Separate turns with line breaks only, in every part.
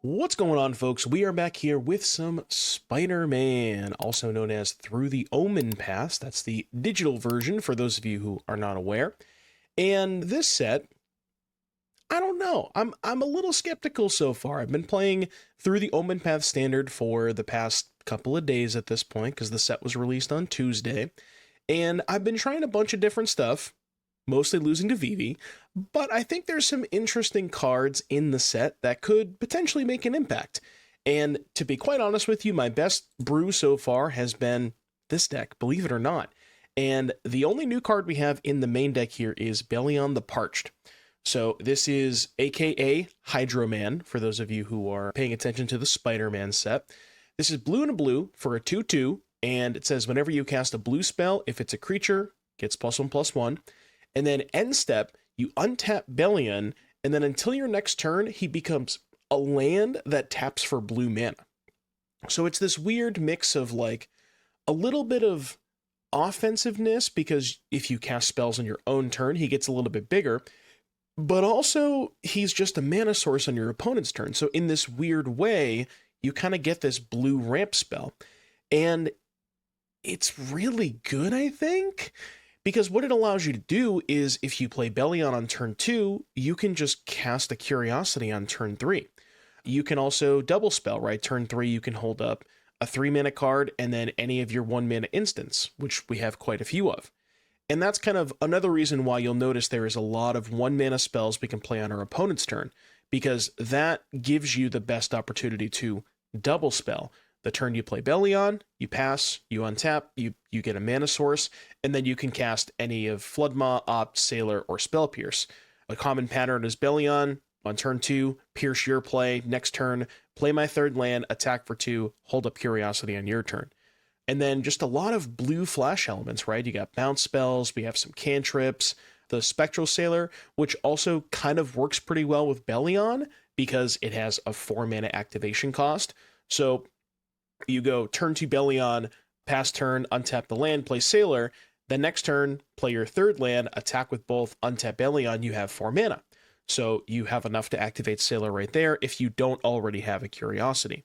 What's going on, folks? We are back here with some Spider-Man, also known as Through the Omen Pass. That's the digital version for those of you who are not aware. And this set, I don't know. I'm a little skeptical so far. I've been playing Through the Omen Path Standard for the past couple of days at this point because the set was released on Tuesday. And I've been trying a bunch of different stuff, mostly losing to Vivi, but I think there's some interesting cards in the set that could potentially make an impact. And to be quite honest with you, my best brew so far has been this deck, believe it or not. And the only new card we have in the main deck here is Belion the Parched. So this is aka Hydro Man, for those of you who are paying attention to the Spider-Man set. This is blue and a blue for a 2/2, and it says whenever you cast a blue spell, if it's a creature, gets +1/+1. And then end step, you untap Belion, and then until your next turn, he becomes a land that taps for blue mana. So it's this weird mix of like a little bit of offensiveness, because if you cast spells on your own turn, he gets a little bit bigger, but also he's just a mana source on your opponent's turn. So in this weird way, you kind of get this blue ramp spell. And it's really good, I think. Because what it allows you to do is, if you play Belion on turn 2, you can just cast a Curiosity on turn 3. You can also double spell, right? Turn 3, you can hold up a 3-mana card and then any of your 1-mana instants, which we have quite a few of. And that's kind of another reason why you'll notice there is a lot of 1-mana spells we can play on our opponent's turn, because that gives you the best opportunity to double spell. The turn you play Belion, you pass, you untap, you get a mana source, and then you can cast any of Flood Maw, Opt, Sailor, or Spell Pierce. A common pattern is Belion, on turn 2, pierce your play, next turn, play my third land, attack for 2, hold up Curiosity on your turn. And then just a lot of blue flash elements, right? You got bounce spells, we have some cantrips, the Spectral Sailor, which also kind of works pretty well with Belion because it has a 4-mana activation cost. So you go turn 2 Belion, pass turn, untap the land, play Sailor. The next turn, play your third land, attack with both, untap Belion, you have 4 mana. So you have enough to activate Sailor right there if you don't already have a Curiosity.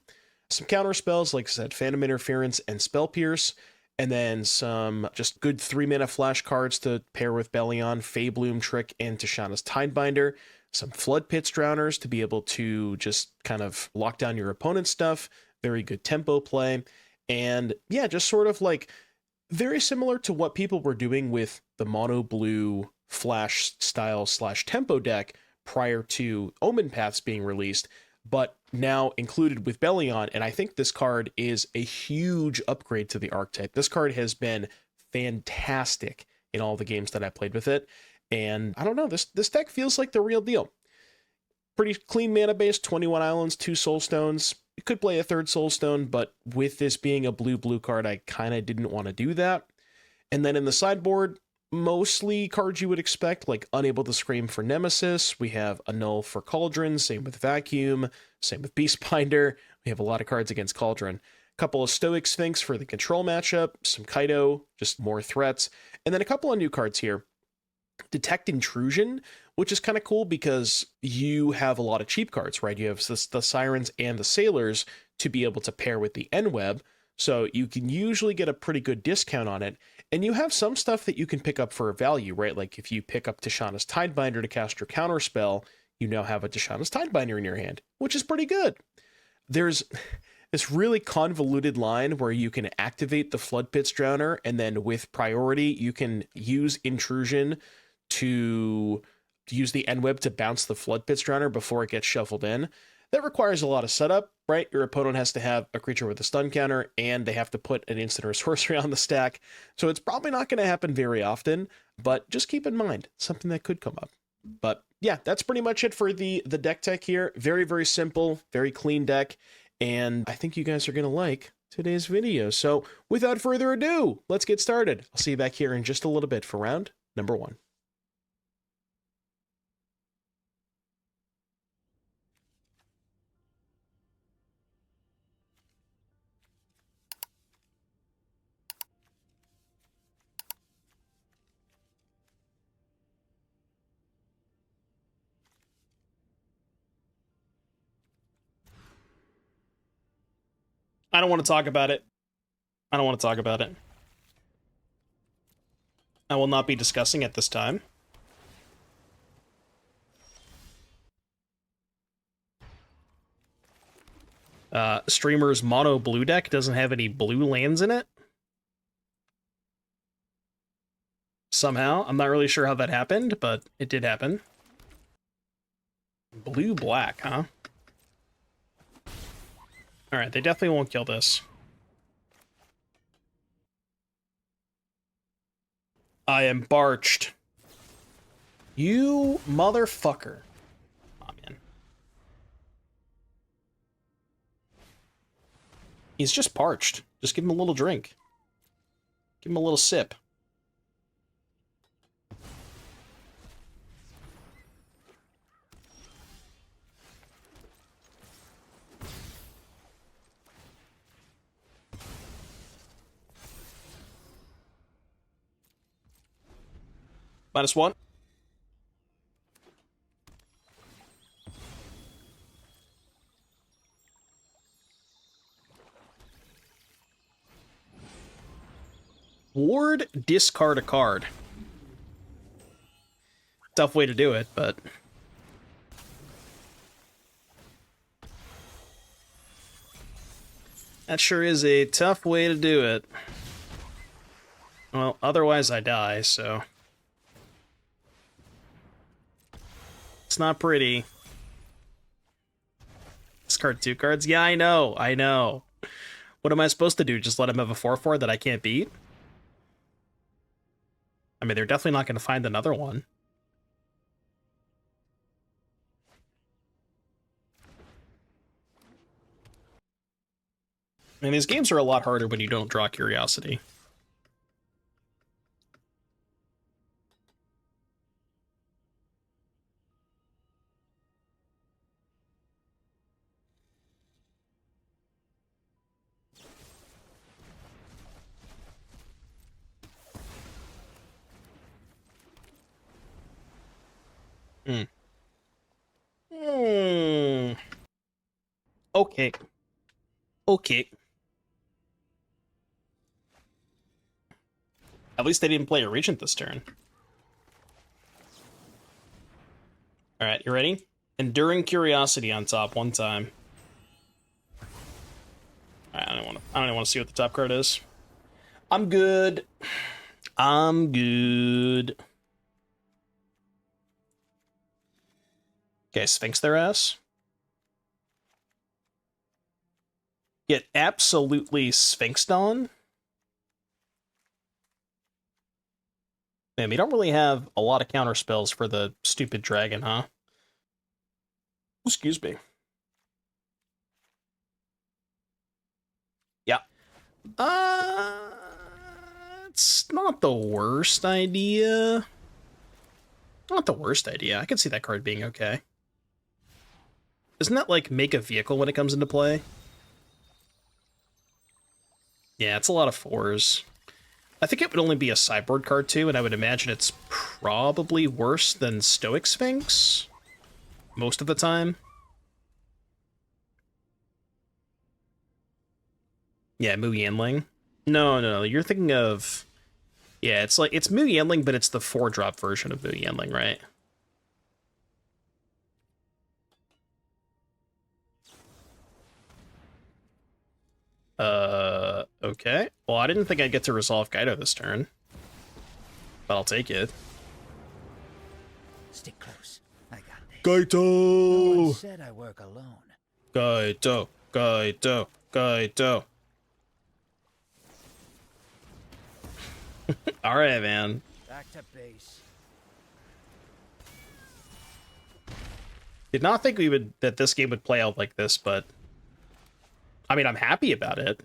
Some counter spells, like I said, Phantom Interference and Spell Pierce, and then some just good 3-mana flash cards to pair with Belion, Faebloom Trick and Tishana's Tidebinder, some Floodpits Drowners to be able to just kind of lock down your opponent's stuff, very good tempo play, and yeah, just sort of like very similar to what people were doing with the mono blue flash style / tempo deck prior to Omen Paths being released, but now included with Belion. And I think this card is a huge upgrade to the archetype. This card has been fantastic in all the games that I played with it, and I don't know, this deck feels like the real deal. Pretty clean mana base, 21 islands, 2 soulstones. You could play a third soulstone, but with this being a blue card, I kind of didn't want to do that. And then in the sideboard, mostly cards you would expect, like Unable to Scream for Nemesis. We have Annul for Cauldron, same with Vacuum, same with Beastbinder. We have a lot of cards against Cauldron. A couple of Stoic Sphinx for the control matchup, some Kaito, just more threats. And then a couple of new cards here. Detect Intrusion, which is kind of cool because you have a lot of cheap cards, right? You have the Sirens and the Sailors to be able to pair with the N-Web, so you can usually get a pretty good discount on it. And you have some stuff that you can pick up for a value, right? Like if you pick up Tishana's Tidebinder to cast your counterspell, you now have a Tishana's Tidebinder in your hand, which is pretty good. There's this really convoluted line where you can activate the Floodpits Drowner, and then with priority, you can use Intrusion to use the N-Web to bounce the Floodpits Drowner before it gets shuffled in. That requires a lot of setup, right? Your opponent has to have a creature with a stun counter, and they have to put an instant or sorcery on the stack. So it's probably not going to happen very often, but just keep in mind, something that could come up. But yeah, that's pretty much it for the deck tech here. Very, very simple, very clean deck, and I think you guys are going to like today's video. So without further ado, let's get started. I'll see you back here in just a little bit for round number 1. I don't want to talk about it. I don't want to talk about it. I will not be discussing it this time. Streamer's mono blue deck doesn't have any blue lands in it. Somehow. I'm not really sure how that happened, but it did happen. Blue-black, huh? Alright, they definitely won't kill this. I am parched. You motherfucker. Oh, man. He's just parched. Just give him a little drink. Give him a little sip. -1. Ward, discard a card. Tough way to do it, but... that sure is a tough way to do it. Well, otherwise I die, so... it's not pretty. Discard 2 cards? Yeah, I know, I know. What am I supposed to do? Just let him have a 4/4 that I can't beat? I mean, they're definitely not going to find another one. I mean, these games are a lot harder when you don't draw Curiosity. Okay. Okay. At least they didn't play a Regent this turn. Alright, you ready? Enduring Curiosity on top one time. Alright, I don't even want to see what the top card is. I'm good. I'm good. Okay, Sphinx their ass. Get absolutely Sphinxed on. Man, we don't really have a lot of counter spells for the stupid dragon, huh? Excuse me. Yeah. It's not the worst idea. Not the worst idea. I could see that card being okay. Isn't that like make a vehicle when it comes into play? Yeah, it's a lot of 4s. I think it would only be a sideboard card too, and I would imagine it's probably worse than Stoic Sphinx most of the time. Yeah, Mu Yanling. No, you're thinking of... yeah, it's Mu Yanling, but it's the 4-drop version of Mu Yanling, right? Okay. Well, I didn't think I'd get to resolve Kaito this turn. But I'll take it.
Stick close. I got this.
Kaito!
No one said I work alone.
Kaito! Kaito! Kaito! Alright, man.
Back to base.
Did not think that this game would play out like this, but... I mean, I'm happy about it.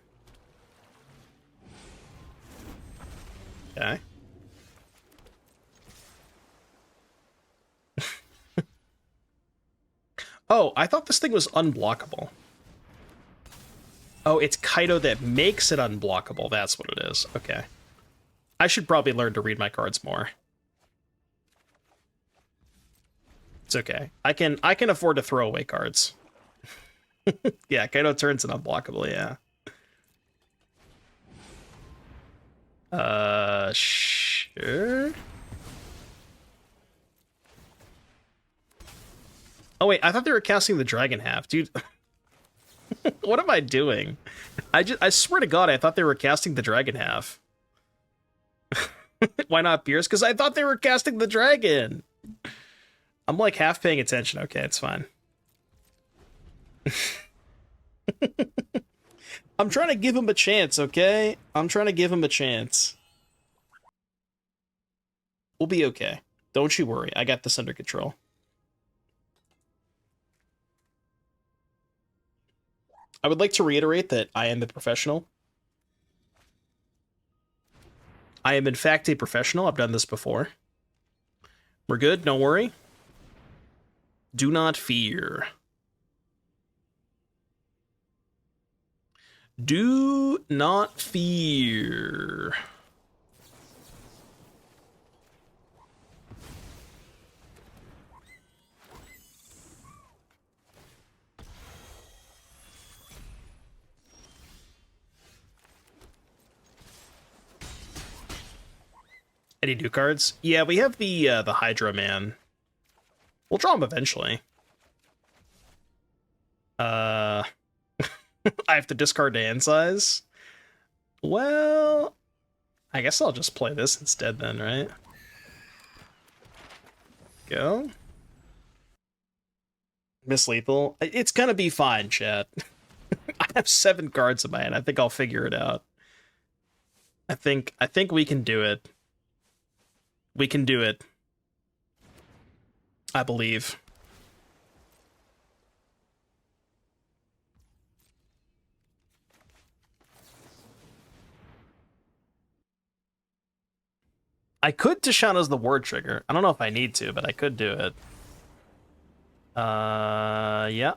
Okay. Oh, I thought this thing was unblockable. Oh, it's Kaito that makes it unblockable. That's what it is. Okay. I should probably learn to read my cards more. It's okay. I can afford to throw away cards. Yeah, Kaito turns it unblockable, yeah. Sure. Oh wait, I thought they were casting the dragon half, dude. What am I doing? I swear to God, I thought they were casting the dragon half. Why not Pierce? Because I thought they were casting the dragon. I'm like half paying attention. Okay, it's fine. I'm trying to give him a chance, okay? I'm trying to give him a chance. We'll be okay. Don't you worry. I got this under control. I would like to reiterate that I am a professional. I am, in fact, a professional. I've done this before. We're good. Don't worry. Do not fear. Do not fear. Any new cards? Yeah, we have the Hydra Man. We'll draw him eventually. I have to discard to hand size. Well, I guess I'll just play this instead then, right? Go. Miss Lethal. It's gonna be fine, chat. I have 7 cards in my hand. I think I'll figure it out. I think we can do it. We can do it. I believe. I could Tishana's the word trigger. I don't know if I need to, but I could do it. Yeah.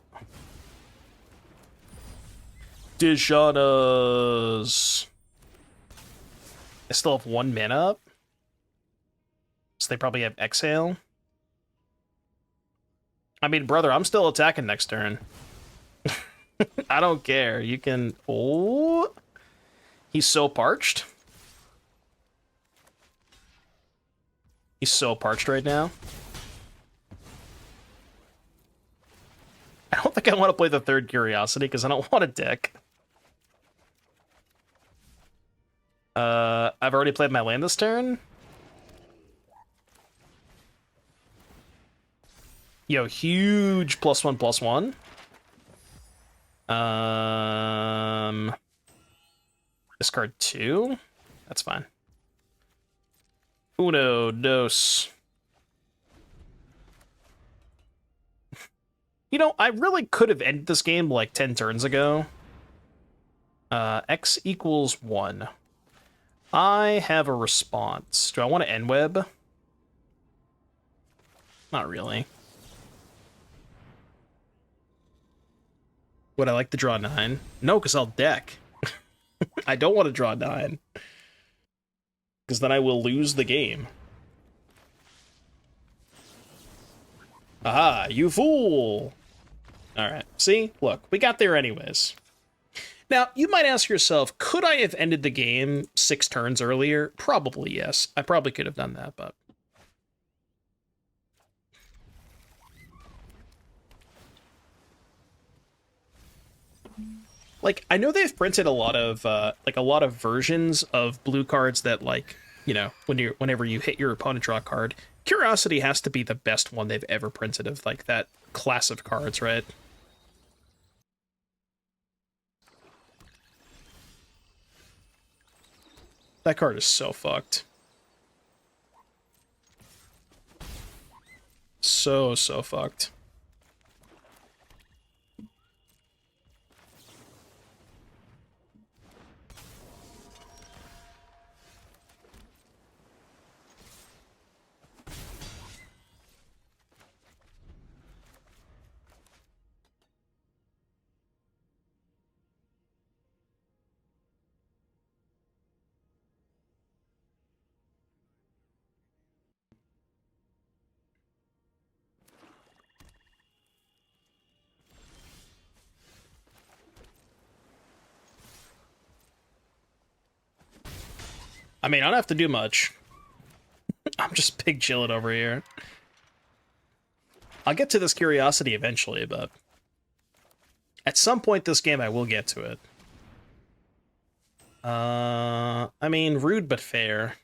Tishana's. I still have 1 mana up. So they probably have Exhale. I mean, brother, I'm still attacking next turn. I don't care. You can... Oh! He's so parched. He's so parched right now. I don't think I want to play the 3rd Curiosity, because I don't want a deck. I've already played my land this turn. Yo, huge +1/+1. Discard 2. That's fine. Uno, dos. You know, I really could have ended this game like 10 turns ago. X equals 1. I have a response. Do I want to end web? Not really. Would I like to draw 9? No, because I'll deck. I don't want to draw 9. Because then I will lose the game. Aha, you fool! Alright, see? Look, we got there anyways. Now, you might ask yourself, could I have ended the game 6 turns earlier? Probably yes. I probably could have done that, but... Like, I know they've printed a lot of versions of blue cards that, like, you know, whenever you hit your opponent draw a card, Curiosity has to be the best one they've ever printed of, like, that class of cards, right? That card is so fucked. So fucked. I mean, I don't have to do much. I'm just big chillin' over here. I'll get to this curiosity eventually, but at some point this game I will get to it. I mean, rude but fair.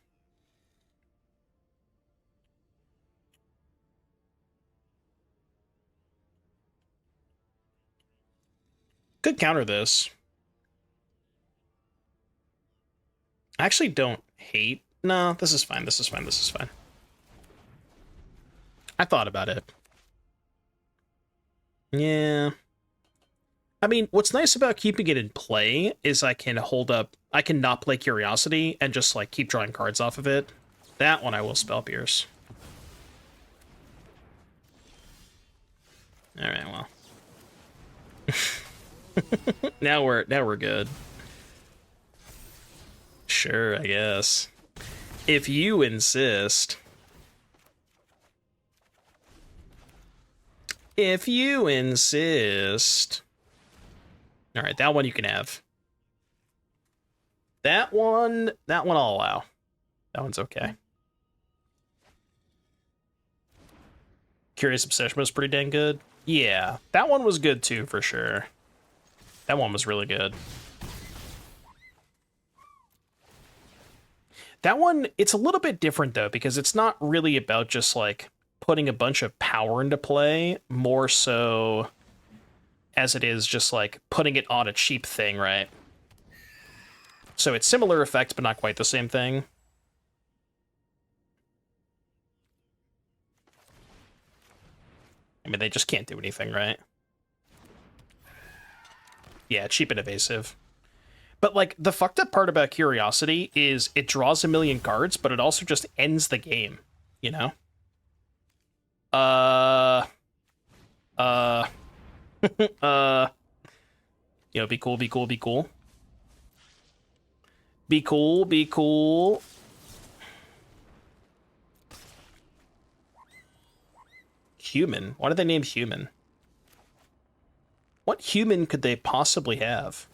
Could counter this. I actually don't hate... No, this is fine, this is fine, this is fine. I thought about it. Yeah. I mean, what's nice about keeping it in play is I can hold up... I can not play Curiosity and just, like, keep drawing cards off of it. That one I will Spell Pierce. Alright, well. now we're good. Sure, I guess. If you insist. If you insist. Alright, that one you can have. That one I'll allow. That one's okay. Curious Obsession was pretty dang good. Yeah, that one was good too, for sure. That one was really good. That one, it's a little bit different, though, because it's not really about just, like, putting a bunch of power into play, more so as it is just, like, putting it on a cheap thing, right? So it's similar effect, but not quite the same thing. I mean, they just can't do anything, right? Yeah, cheap and evasive. But, like, the fucked up part about Curiosity is it draws a million cards, but it also just ends the game, you know? You know, be cool, be cool, be cool. Be cool, be cool. Human? Why did they name human? What human could they possibly have?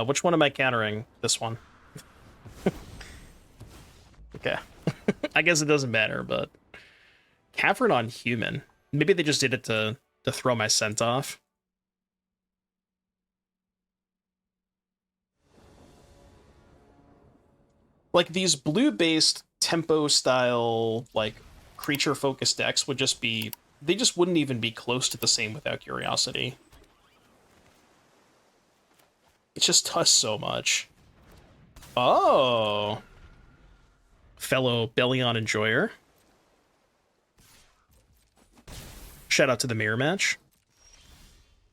Which one am I countering? This one. Okay. I guess it doesn't matter, but... Cavern on human. Maybe they just did it to throw my scent off. Like, these blue-based tempo-style, like, creature-focused decks would just be... They just wouldn't even be close to the same without Curiosity. It just does so much. Oh! Fellow Belion enjoyer. Shout out to the mirror match.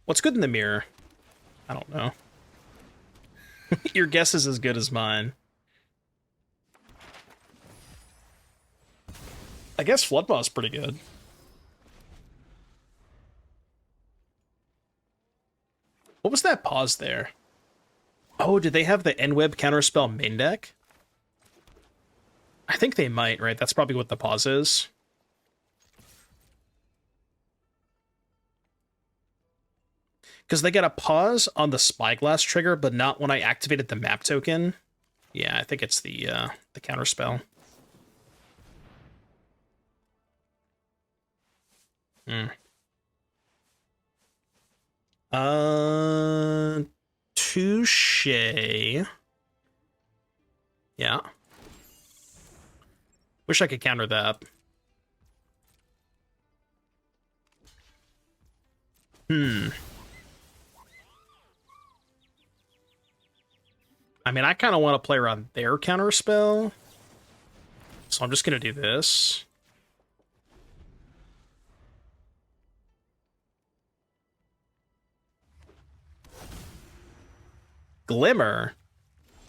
What's good in the mirror? I don't know. Your guess is as good as mine. I guess Flood Maw is pretty good. What was that pause there? Oh, did they have the NWeb counterspell main deck? I think they might, right? That's probably what the pause is. Because they got a pause on the Spyglass trigger, but not when I activated the map token. Yeah, I think it's the counterspell. Touche. Yeah. Wish I could counter that. I mean, I kind of want to play around their counterspell. So I'm just going to do this. Glimmer.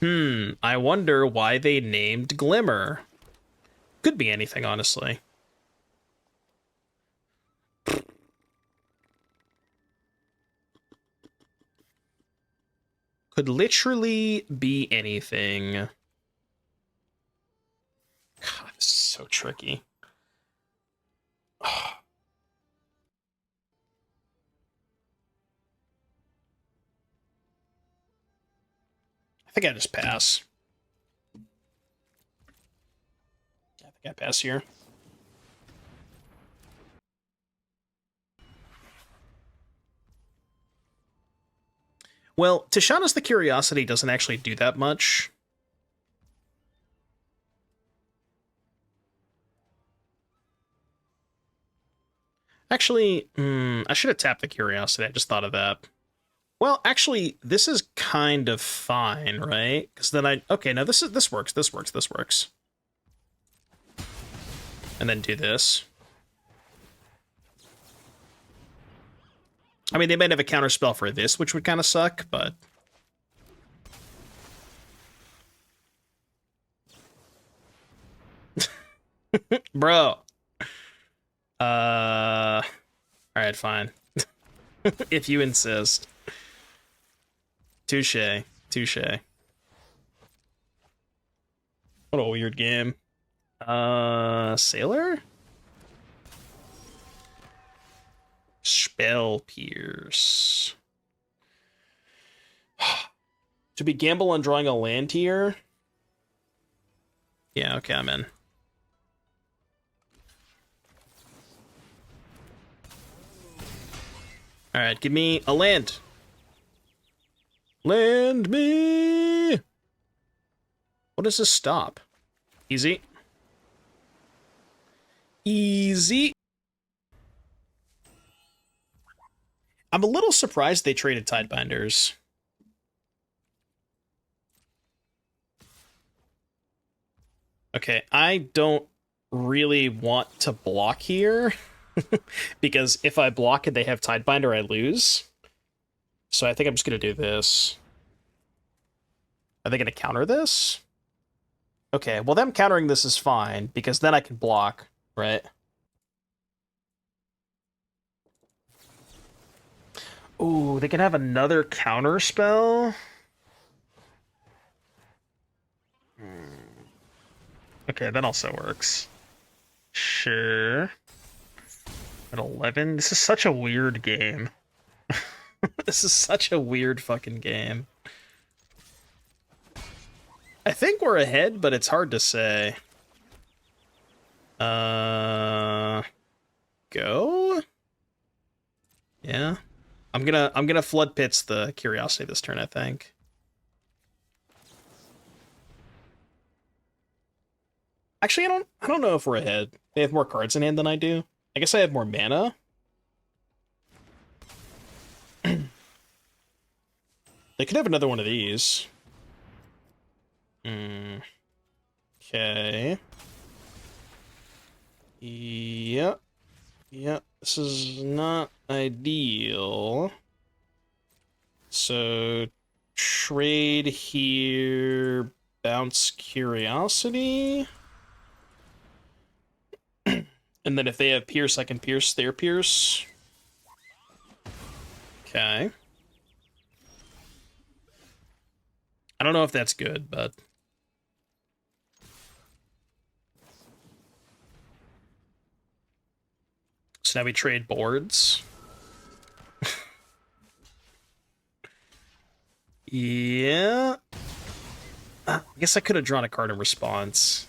I wonder why they named Glimmer. Could be anything, honestly. Could literally be anything. God, this is so tricky. I think I just pass. I think I pass here. Well, Tishana's the Curiosity doesn't actually do that much. Actually, I should have tapped the Curiosity. I just thought of that. Well, actually, this is kind of fine, right? Because then okay, no, this works. This works. And then do this. I mean, they might have a counterspell for this, which would kind of suck, but... Bro. Alright, fine. If you insist. Touche. What a weird game. Sailor? Spell Pierce. To be gamble on drawing a land here? Yeah, okay, I'm in. Alright, give me a land. Land me! What does this stop? Easy. Easy. I'm a little surprised they traded Tidebinders. Okay, I don't really want to block here. Because if I block and they have Tidebinder, I lose. So I think I'm just going to do this. Are they going to counter this? Okay, well, them countering this is fine, because then I can block, right? Ooh, they can have another counter spell? Okay, that also works. Sure. At 11? This is such a weird game. This is such a weird fucking game. I think we're ahead, but it's hard to say. Go? Yeah. I'm gonna Floodpits the Curiosity this turn, I think. Actually, I don't know if we're ahead. They have more cards in hand than I do. I guess I have more mana. They could have another one of these. Okay. Yep. Yep. This is not ideal. So, trade here, bounce Curiosity. And then if they have Pierce, I can Pierce their Pierce. Okay. I don't know if that's good, but... So now we trade boards. Yeah. I guess I could have drawn a card in response.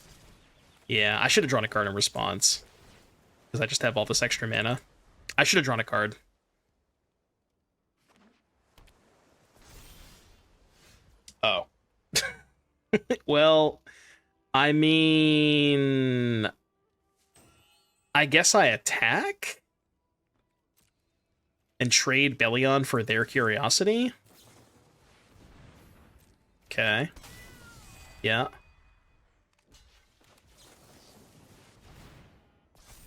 Yeah, I should have drawn a card in response. Because I just have all this extra mana. I should have drawn a card. Oh. Well, I mean... I guess I attack? And trade Belion for their Curiosity? Okay. Yeah.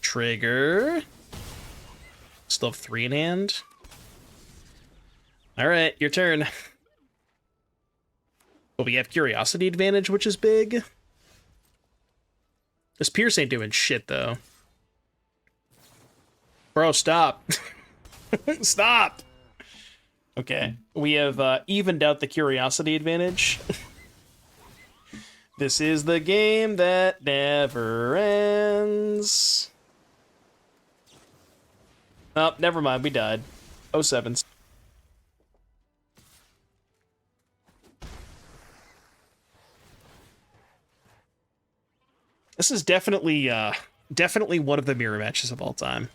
Trigger. Still have 3 in hand. Alright, your turn. But we have Curiosity advantage, which is big. This Pierce ain't doing shit, though. Bro, stop. Stop! Okay, we have evened out the Curiosity advantage. This is the game that never ends. Oh, never mind, we died. 07. This is definitely definitely one of the mirror matches of all time.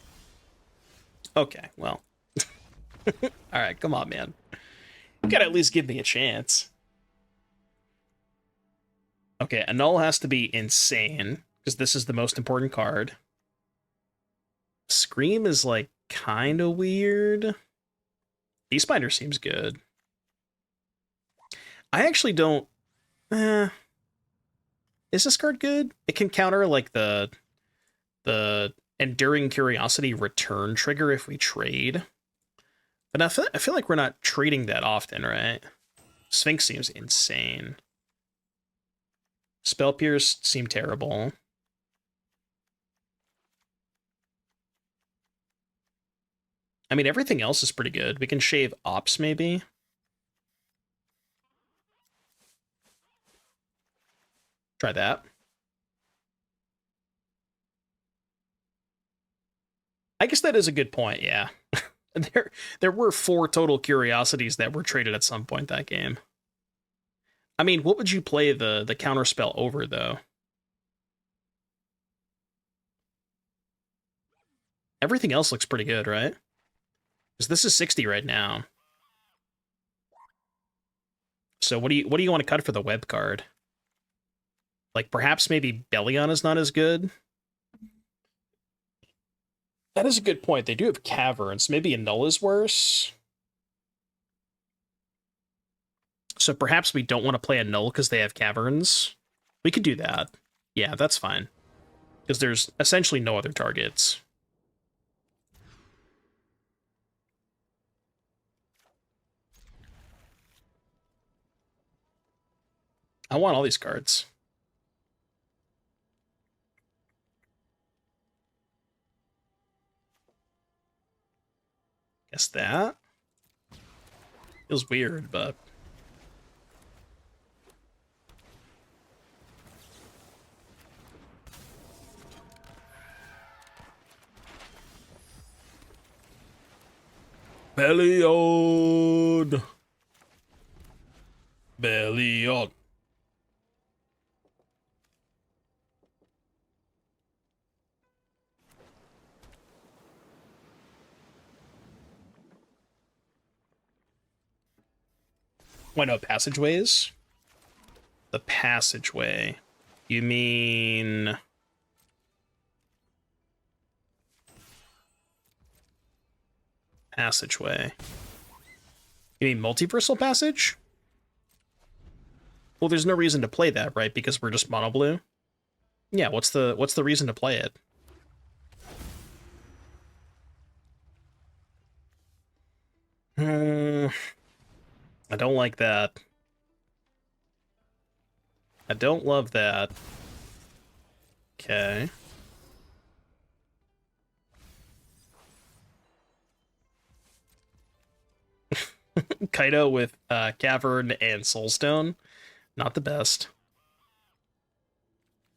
Okay, well. All right, come on, man. You gotta at least give me a chance. Okay, Annul has to be insane, because this is the most important card. Scream is, like, kind of weird. Beastbinder seems good. I actually don't... Is this card good? It can counter, like, the Enduring Curiosity return trigger if we trade. But I feel like we're not trading that often, right? Sphinx seems insane. Spell Pierce seem terrible. I mean, everything else is pretty good. We can shave Ops, maybe. Try that. I guess that is a good point, yeah. There were 4 total curiosities that were traded at some point that game. I mean, what would you play the counterspell over, though? Everything else looks pretty good, right? Because this is 60 right now. So what do you want to cut for the web card? Like, perhaps maybe Belion is not as good? That is a good point. They do have Caverns. Maybe Annul is worse? So perhaps we don't want to play Annul because they have Caverns? We could do that. Yeah, that's fine. Because there's essentially no other targets. I want all these cards. Guess that? Feels weird, but... Belion! Belion. Why no passageways? The passageway. You mean... Passageway. You mean multiversal passage? Well, there's no reason to play that, right? Because we're just mono blue. Yeah, what's the reason to play it? I don't like that. I don't love that. Okay. Kaito with Cavern and Soulstone. Not the best.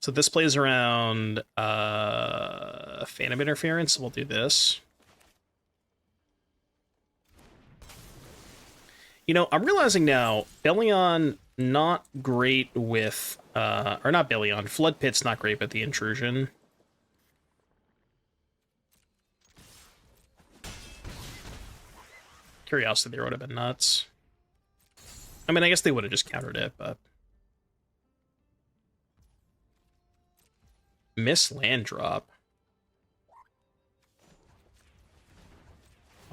So this plays around Phantom Interference. We'll do this. You know, I'm realizing now, Belion not great with, or not Belion, Floodpits not great with the Intrusion. Curiosity there would have been nuts. I mean, I guess they would have just countered it, but... Miss land drop.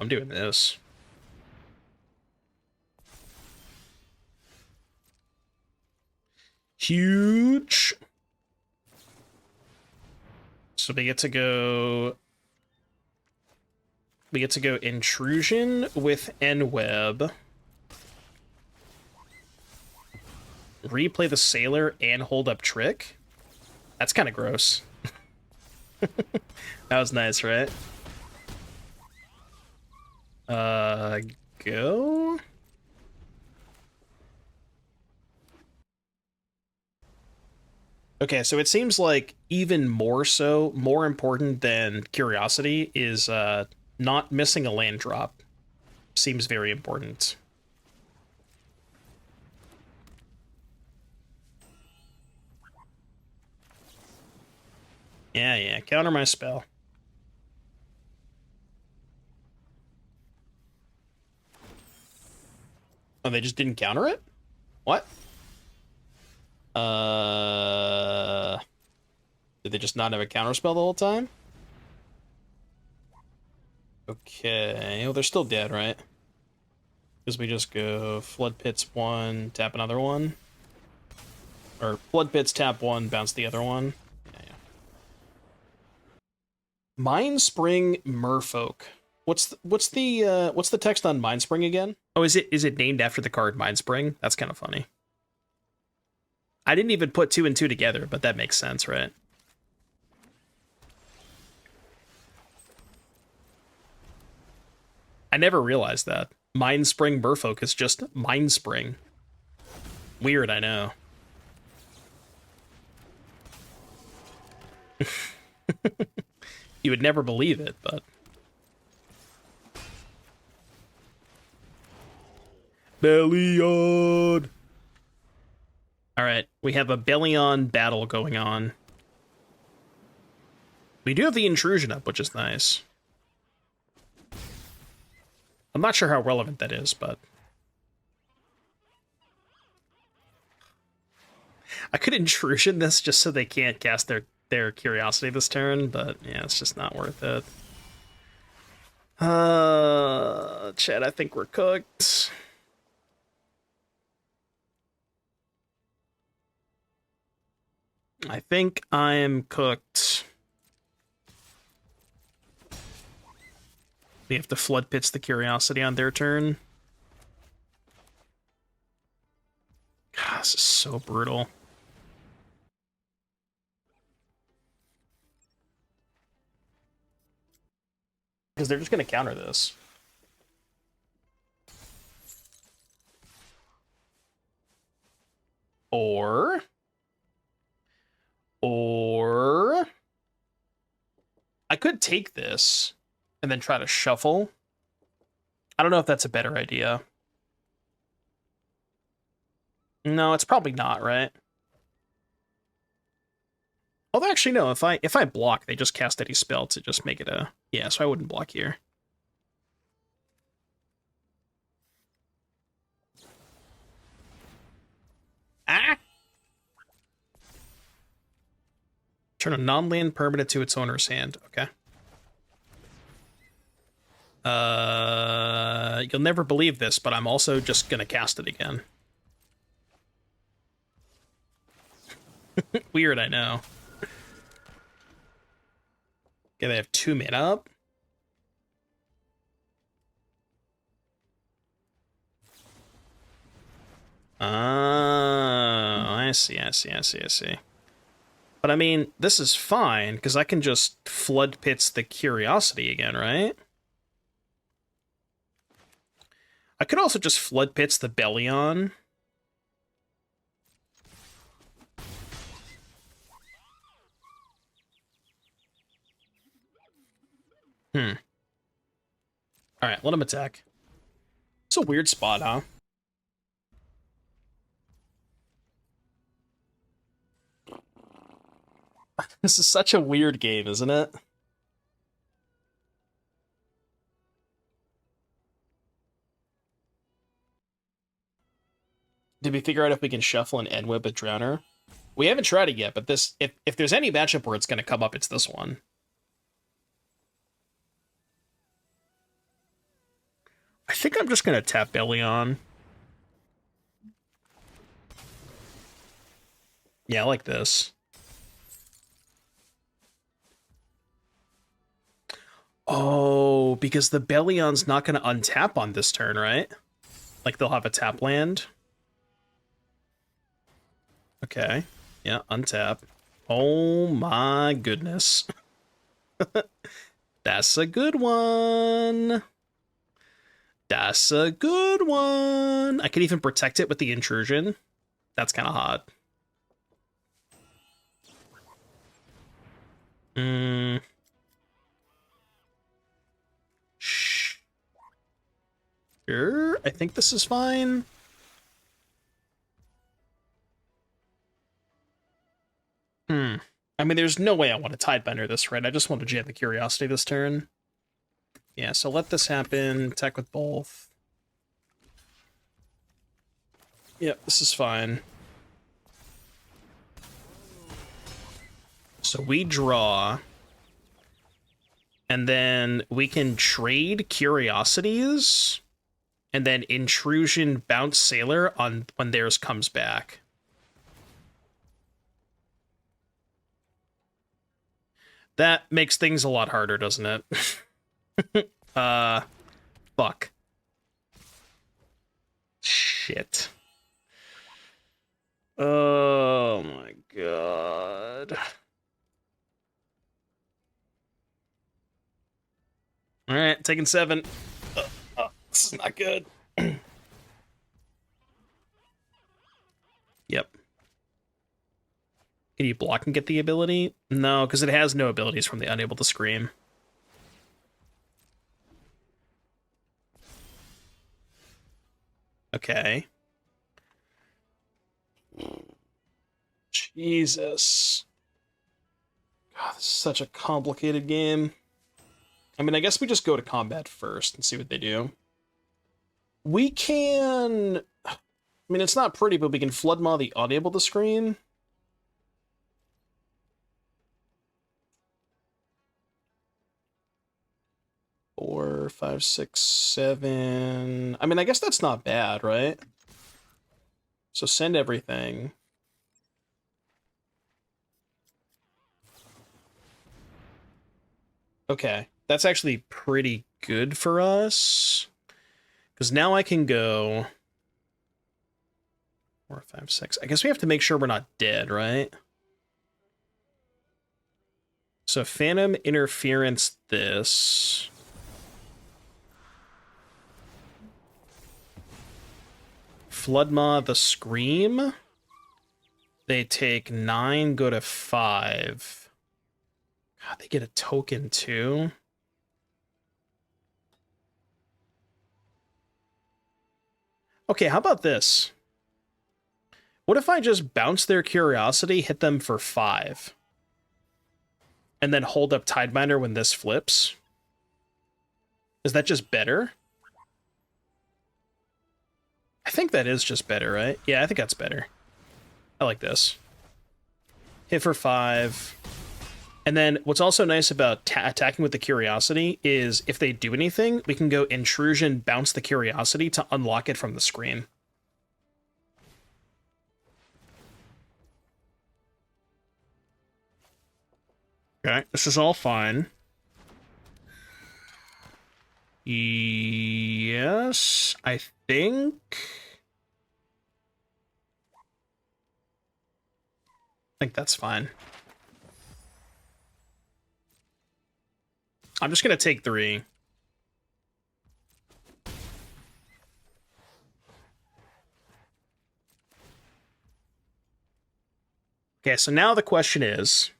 I'm doing this. Huge. So we get to go... We get to go Intrusion with N-Web. Replay the Sailor and hold up Trick. That's kind of gross. That was nice, right? Go? Okay, so it seems like even more so, more important than Curiosity is not missing a land drop. Seems very important. Yeah, counter my spell. Oh, they just didn't counter it? What? Did they just not have a counter spell the whole time? Okay, well, they're still dead, right? Because we just go Floodpits 1, tap another one. Or Floodpits, tap 1, bounce the other one. Yeah. Mindspring Merfolk. What's the text on Mindspring again? Oh, is it named after the card Mindspring? That's kind of funny. I didn't even put 2 and 2 together, but that makes sense, right? I never realized that. Mindspring Merfolk is just Mindspring. Weird, I know. You would never believe it, but... Belion! Alright, we have a Belion battle going on. We do have the intrusion up, which is nice. I'm not sure how relevant that is, but... I could intrusion this just so they can't cast their curiosity this turn, but yeah, it's just not worth it. Chad, I think we're cooked. I think I'm cooked. We have to Floodpits the curiosity on their turn. God, this is so brutal. Because they're just going to counter this. Or I could take this and then try to shuffle. I don't know if that's a better idea. No, it's probably not, right? Although actually no, if I block, they just cast any spell to just make it a... Yeah, so I wouldn't block here. Ah! Turn a non-land permanent to its owner's hand. Okay. You'll never believe this, but I'm also just gonna cast it again. Weird, I know. Okay, they have 2 mana up. Oh, I see. But I mean, this is fine, because I can just Floodpits the curiosity again, right? I could also just Floodpits the Belion. Alright, let him attack. It's a weird spot, huh? This is such a weird game, isn't it? Did we figure out if we can shuffle an end whip a Drowner? We haven't tried it yet, but this if there's any matchup where it's going to come up, it's this one. I think I'm just going to tap Belion. Yeah, I like this. Oh, because the Belion's not going to untap on this turn, right? Like, they'll have a tap land. Okay. Yeah, untap. Oh my goodness. That's a good one. That's a good one. I can even protect it with the intrusion. That's kind of hot. Sure, I think this is fine. I mean, there's no way I want to Tidebinder this, right? I just want to jam the Curiosity this turn. Yeah, so let this happen. Tech with both. Yep, this is fine. So we draw. And then we can trade Curiosities. And then Intrusion bounce Sailor on when theirs comes back. That makes things a lot harder, doesn't it? Fuck. Shit. Oh my god. Alright, taking 7. This is not good. Yep. Can you block and get the ability? No, because it has no abilities from the Unable to Scream. Okay. Jesus. God, this is such a complicated game. I mean, I guess we just go to combat first and see what they do. We can... I mean, it's not pretty, but we can Flood Maw the Unable to Scream. Four, 5, 6, 7... I mean, I guess that's not bad, right? So send everything. Okay, that's actually pretty good for us. Because now I can go... 4, 5, 6. I guess we have to make sure we're not dead, right? So Phantom Interference this. Flood Maw the Scream. They take 9, go to 5. God, they get a token too. Okay, how about this? What if I just bounce their Curiosity, hit them for 5, and then hold up Tidebinder when this flips? Is that just better? I think that is just better, right? Yeah, I think that's better. I like this. Hit for 5. And then what's also nice about attacking with the Curiosity is if they do anything, we can go Intrusion, bounce the Curiosity to unlock it from the screen. Okay, this is all fine. Yes, I think... that's fine. I'm just going to take 3. Okay, so now the question is,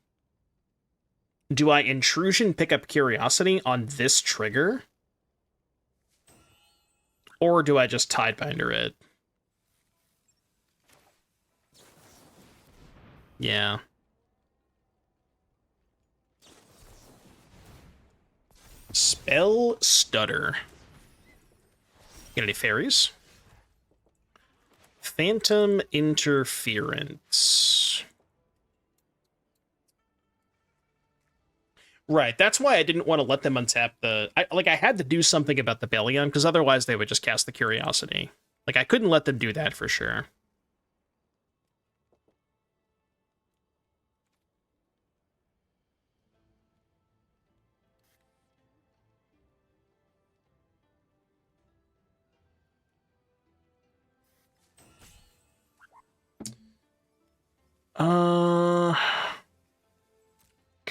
do I Intrusion pick up Curiosity on this trigger? Or do I just Tidebinder it? Yeah. Spell Stutter. Get any fairies? Phantom Interference. Right, that's why I didn't want to let them untap the... I had to do something about the Belion, because otherwise they would just cast the Curiosity. Like, I couldn't let them do that for sure.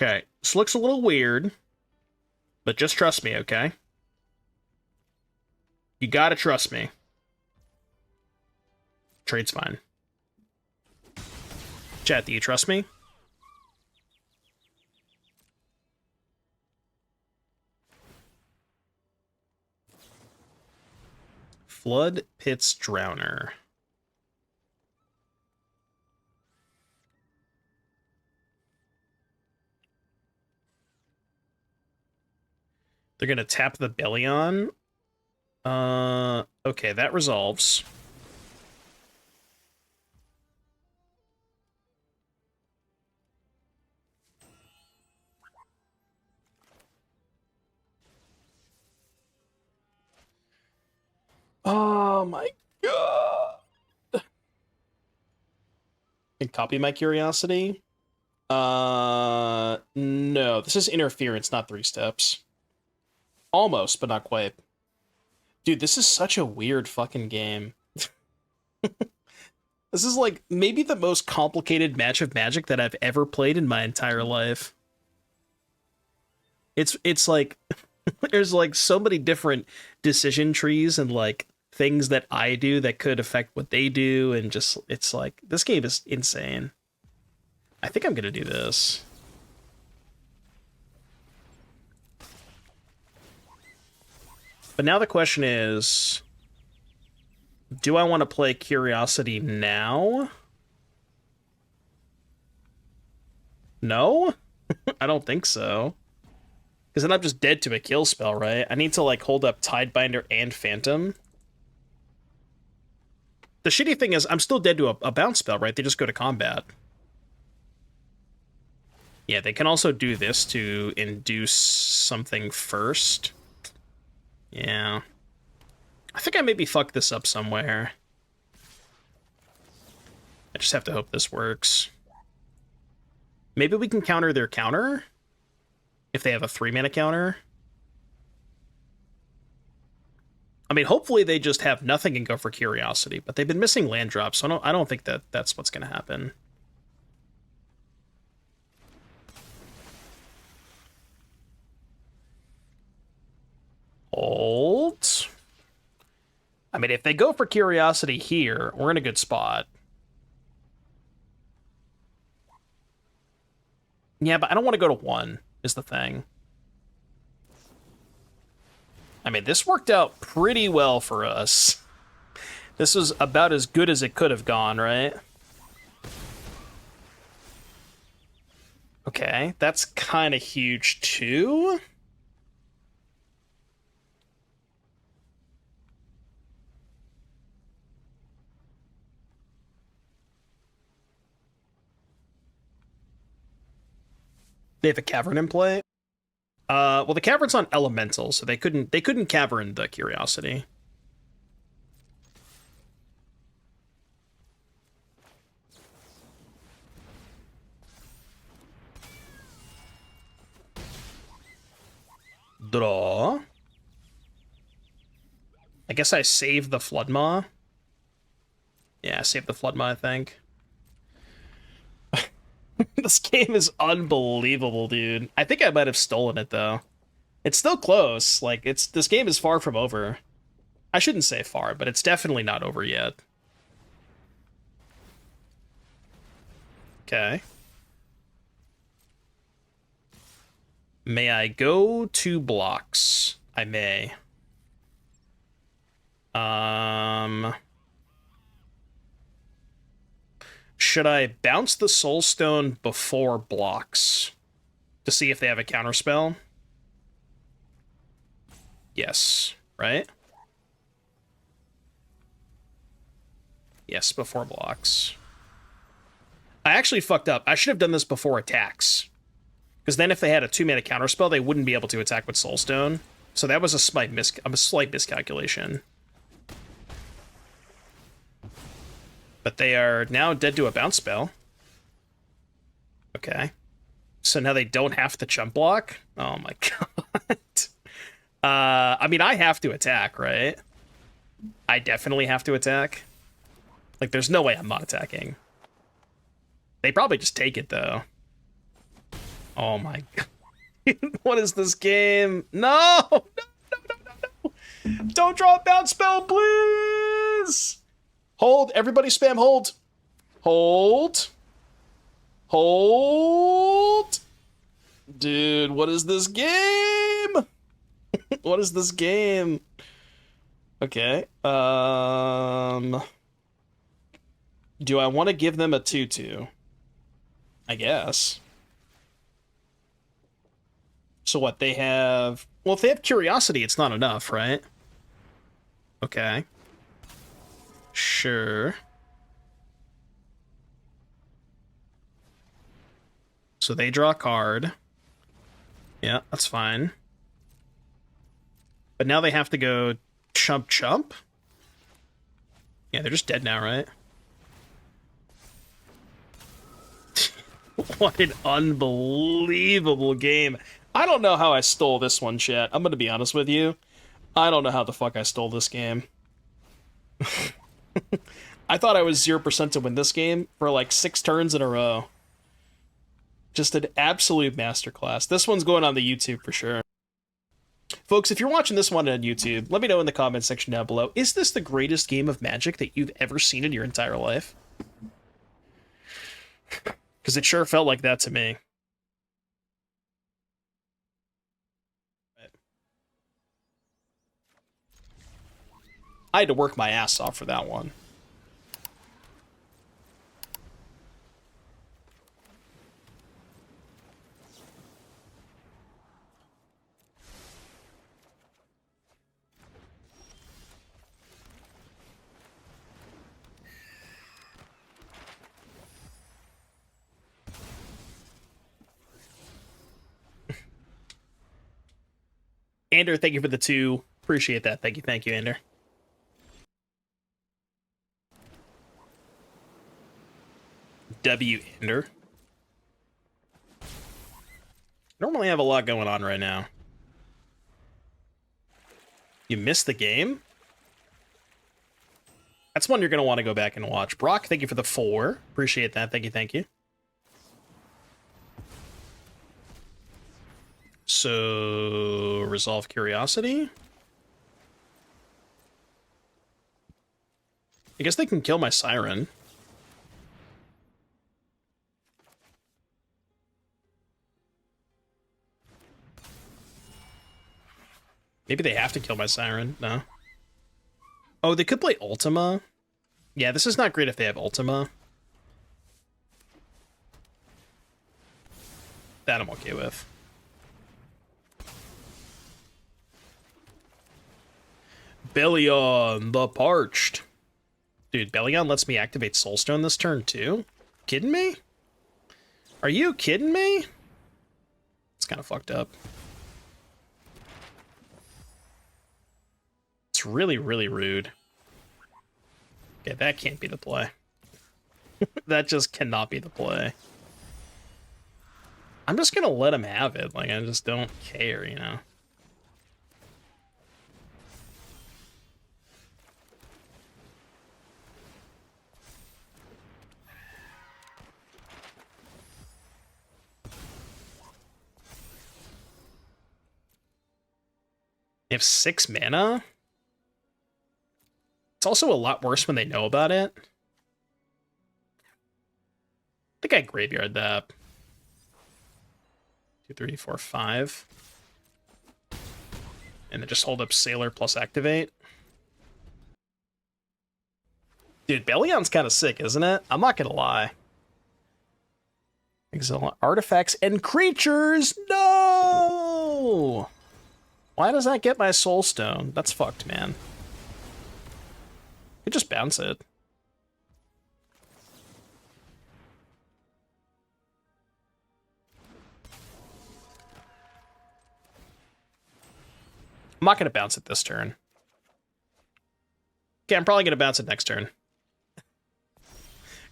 Okay, this looks a little weird, but just trust me, okay? You gotta trust me. Trade's fine. Chat, do you trust me? Floodpits Drowner. They're gonna tap the Belion. Okay, that resolves. Oh my god. Can copy my curiosity? No, this is interference, not 3 steps. Almost, but not quite. Dude, this is such a weird fucking game. This is like maybe the most complicated match of Magic that I've ever played in my entire life. It's like there's like so many different decision trees and like things that I do that could affect what they do, and just it's like this game is insane. I think I'm gonna do this. But now the question is, do I want to play Curiosity now? No? I don't think so. Because then I'm just dead to a kill spell, right? I need to, like, hold up Tidebinder and Phantom. The shitty thing is, I'm still dead to a bounce spell, right? They just go to combat. Yeah, they can also do this to induce something first. Yeah. I think I maybe fucked this up somewhere. I just have to hope this works. Maybe we can counter their counter? If they have a 3-mana counter? I mean, hopefully they just have nothing and go for Curiosity, but they've been missing land drops, so I don't think that's what's going to happen. Hold. I mean, if they go for Curiosity here, we're in a good spot. Yeah, but I don't want to go to 1, is the thing. I mean, this worked out pretty well for us. This was about as good as it could have gone, right? Okay, that's kind of huge, too. They have a Cavern in play. Well, the Cavern's on Elemental, so they couldn't Cavern the Curiosity. Draw. I guess I save the Flood Maw. Yeah, save the Flood Maw, I think. This game is unbelievable, dude. I think I might have stolen it, though. It's still close. Like, this game is far from over. I shouldn't say far, but it's definitely not over yet. Okay. May I go 2 blocks? I may. Should I bounce the Soulstone before blocks to see if they have a counterspell? Yes, right? Yes, before blocks. I actually fucked up. I should have done this before attacks. Because then if they had a 2-mana counterspell, they wouldn't be able to attack with Soulstone. So that was a slight miscalculation. But they are now dead to a bounce spell. Okay. So now they don't have to chump block? Oh my god. I mean, I have to attack, right? I definitely have to attack. Like, there's no way I'm not attacking. They probably just take it, though. Oh my god. What is this game? No! No, no, no, no, no! Don't draw a bounce spell, please! Hold. Everybody spam hold. Hold. Hold. Dude, what is this game? What is this game? Okay. Do I want to give them a 2/2? I guess. So what, they have... Well, if they have Curiosity, it's not enough, right? Okay. Sure. So they draw a card. Yeah, that's fine. But now they have to go chump chump? Yeah, they're just dead now, right? What an unbelievable game. I don't know how I stole this one, chat. I'm gonna be honest with you. I don't know how the fuck I stole this game. I thought I was 0% to win this game for like 6 turns in a row. Just an absolute masterclass. This one's going on the YouTube for sure. Folks, if you're watching this one on YouTube, let me know in the comment section down below. Is this the greatest game of Magic that you've ever seen in your entire life? Because it sure felt like that to me. I had to work my ass off for that one. Ander, thank you for the 2. Appreciate that. Thank you, Ander. W. Ander. Normally have a lot going on right now. You missed the game? That's one you're going to want to go back and watch. Brock, thank you for the 4. Appreciate that. Thank you. So, resolve Curiosity? I guess they can kill my Siren. Maybe they have to kill my Siren. No. Oh, they could play Ultima. Yeah, this is not great if they have Ultima. That I'm okay with. Belion, the Parched. Dude, Belion lets me activate Soulstone this turn too? Kidding me? Are you kidding me? It's kind of fucked up. It's really, really rude. Okay, that can't be the play. That just cannot be the play. I'm just gonna let him have it. Like, I just don't care, you know? They have 6 mana? It's also a lot worse when they know about it. I think I graveyard that. 2, 3, 4, 5. And then just hold up Sailor plus activate. Dude, Belion's kind of sick, isn't it? I'm not gonna lie. Exile artifacts and creatures! No! Why does that get my Soulstone? That's fucked, man. You just bounce it. I'm not going to bounce it this turn. Okay, I'm probably going to bounce it next turn.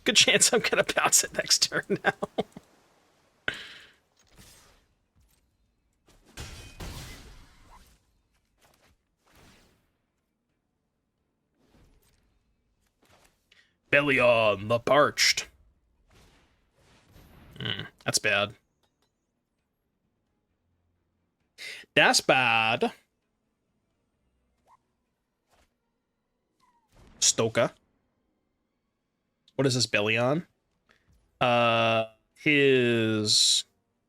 Good chance I'm going to bounce it next turn now. Belion, the Parched. That's bad. That's bad. Stoka. What is this, Belion? His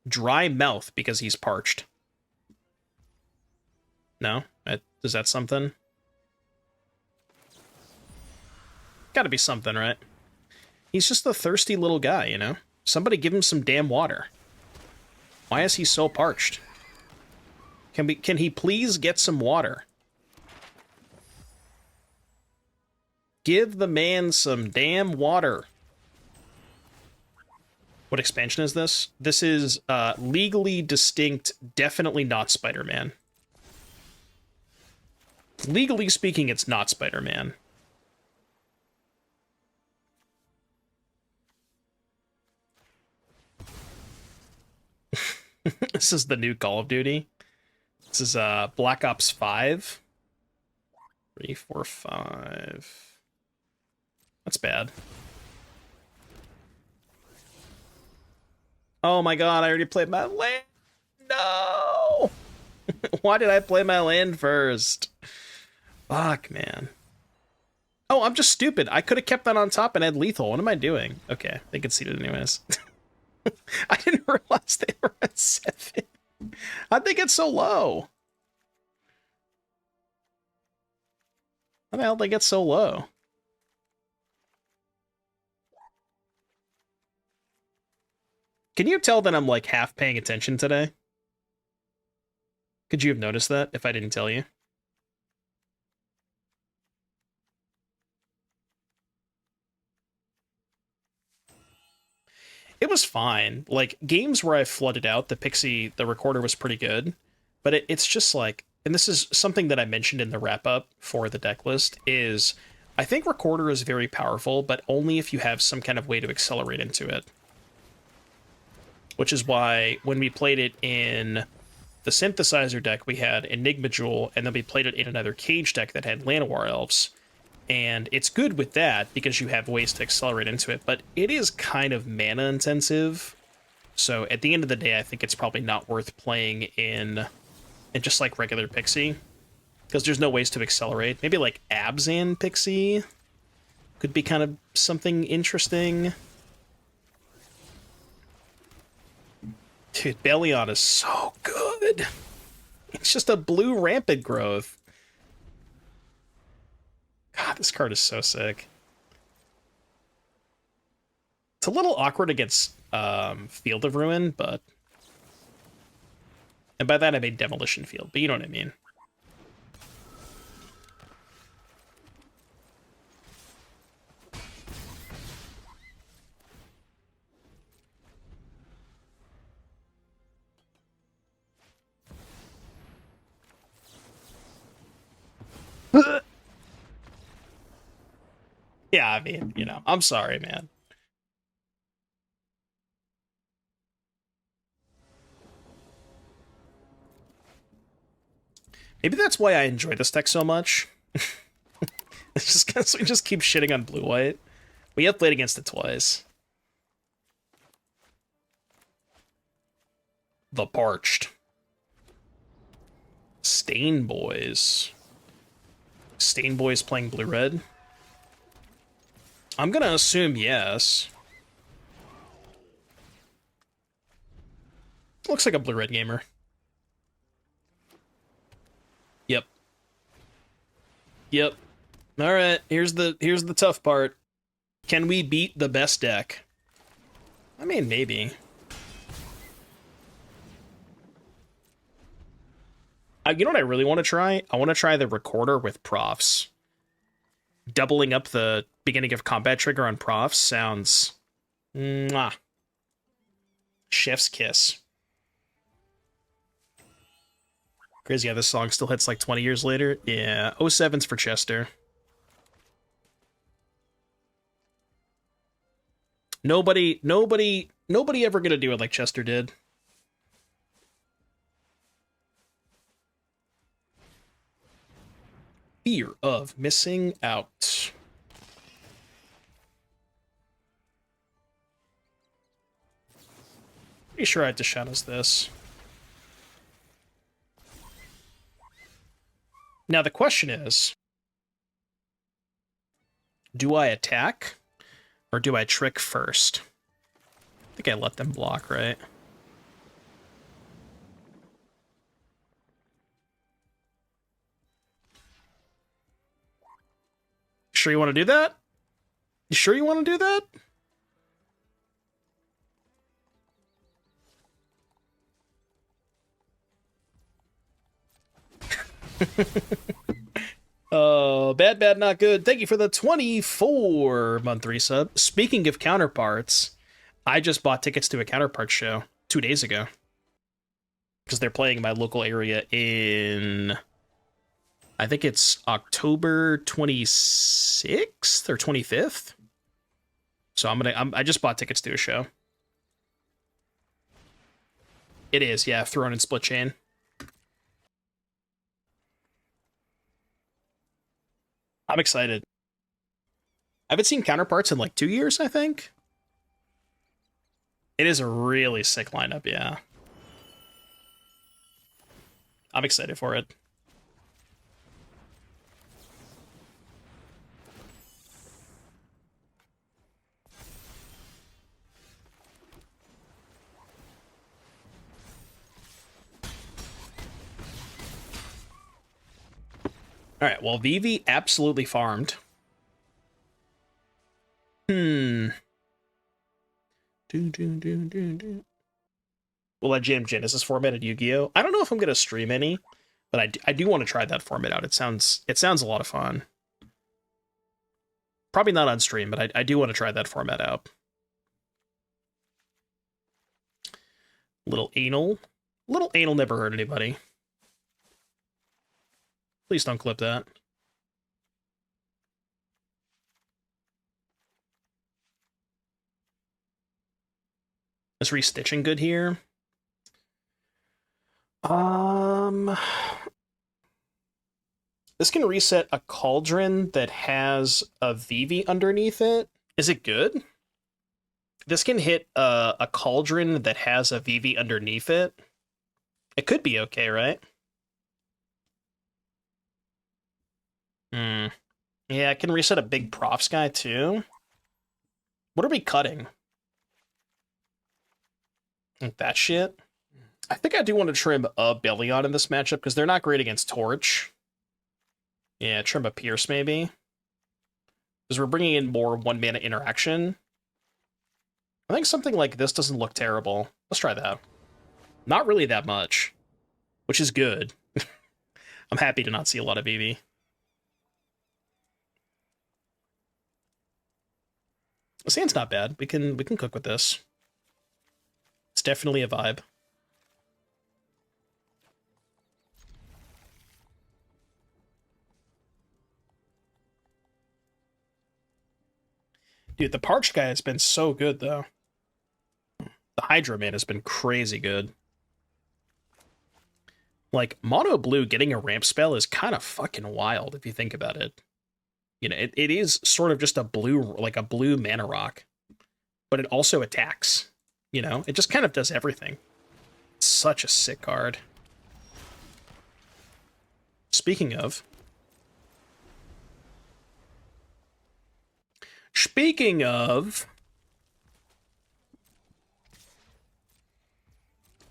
dry mouth because he's parched. No? Is that something? Gotta be something, right? He's just a thirsty little guy, you know? Somebody give him some damn water. Why is he so parched? Can he please get some water? Give the man some damn water. What expansion is this? This is legally distinct, definitely not Spider-Man. Legally speaking, it's not Spider-Man. This is the new Call of Duty. This is Black Ops 5. 3, 4, 5. That's bad. Oh my god, I already played my land. No! Why did I play my land first? Fuck, man. Oh, I'm just stupid. I could have kept that on top and had lethal. What am I doing? Okay, they conceded anyways. I didn't realize they were at 7. How'd they get so low? How the hell did they get so low? Can you tell that I'm like half paying attention today? Could you have noticed that if I didn't tell you? It was fine. Like, games where I flooded out, the recorder was pretty good. But it's just like, and this is something that I mentioned in the wrap-up for the deck list, is I think recorder is very powerful, but only if you have some kind of way to accelerate into it. Which is why when we played it in the synthesizer deck, we had Enigma Jewel, and then we played it in another cage deck that had Llanowar Elves. And it's good with that because you have ways to accelerate into it, but it is kind of mana intensive. So at the end of the day, I think it's probably not worth playing in just like regular Pixie, because there's no ways to accelerate. Maybe like Abzan Pixie could be kind of something interesting. Dude, Belion is so good. It's just a blue rampant growth. God, this card is so sick. It's a little awkward against Field of Ruin, but... And by that I mean Demolition Field, but you know what I mean. Yeah, I mean, you know, I'm sorry, man. Maybe that's why I enjoy this deck so much. It's just because we just keep shitting on blue-white. We have played against it twice. The Parched. Stain Boys. Stain Boys playing blue-red? I'm gonna assume yes. Looks like a blue-red gamer. Yep. Yep. All right, here's the tough part. Can we beat the best deck? I mean, maybe. You know what I really want to try? I want to try the recorder with profs. Doubling up the beginning of combat trigger on profs sounds... Mwah. Chef's kiss. Crazy how this song still hits like 20 years later. Yeah, 07's for Chester. Nobody ever gonna do it like Chester did. Fear of missing out. Pretty sure I had Tishana's this. Now the question is, do I attack or do I trick first? I think I let them block, right? Sure you want to do that? You sure you want to do that? Bad, bad, not good. Thank you for the 24-month resub. Speaking of counterparts, I just bought tickets to a counterpart show 2 days ago. Because they're playing in my local area in... I think it's October 26th or 25th. So I just bought tickets to a show. It is, yeah, Throne and Split Chain. I'm excited. I haven't seen counterparts in like 2 years, I think. It is a really sick lineup, yeah. I'm excited for it. All right, well, Vivi absolutely farmed. Well, that Jam Genesis format at Yu-Gi-Oh! I don't know if I'm going to stream any, but I do want to try that format out. It sounds a lot of fun. Probably not on stream, but I do want to try that format out. Little anal never hurt anybody. Please don't clip that. Is restitching good here? This can reset a Cauldron that has a Vivi underneath it. Is it good? This can hit a Cauldron that has a Vivi underneath it. It could be okay, right? Yeah, it can reset a big Profs guy too. What are we cutting? Like that shit? I think I do want to trim a Belion in this matchup because they're not great against Torch. Yeah, trim a Pierce maybe. Because we're bringing in more 1-mana interaction. I think something like this doesn't look terrible. Let's try that. Not really that much, which is good. I'm happy to not see a lot of EV. Sand's not bad. We can cook with this. It's definitely a vibe. Dude, the Parched guy has been so good, though. The Hydra man has been crazy good. Like, Mono Blue getting a ramp spell is kind of fucking wild if you think about it. You know, it is sort of just a blue mana rock. But it also attacks. You know, it just kind of does everything. It's such a sick card. Speaking of,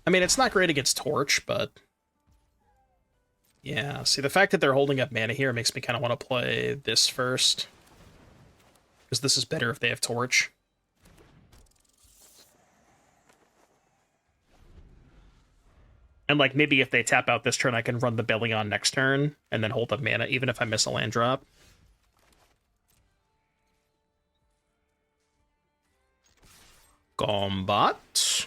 I mean, it's not great against Torch, but yeah. See, the fact that they're holding up mana here makes me kind of want to play this first, because this is better if they have Torch. And, like, maybe if they tap out this turn, I can run the Belion next turn, and then hold up mana, even if I miss a land drop. Combat.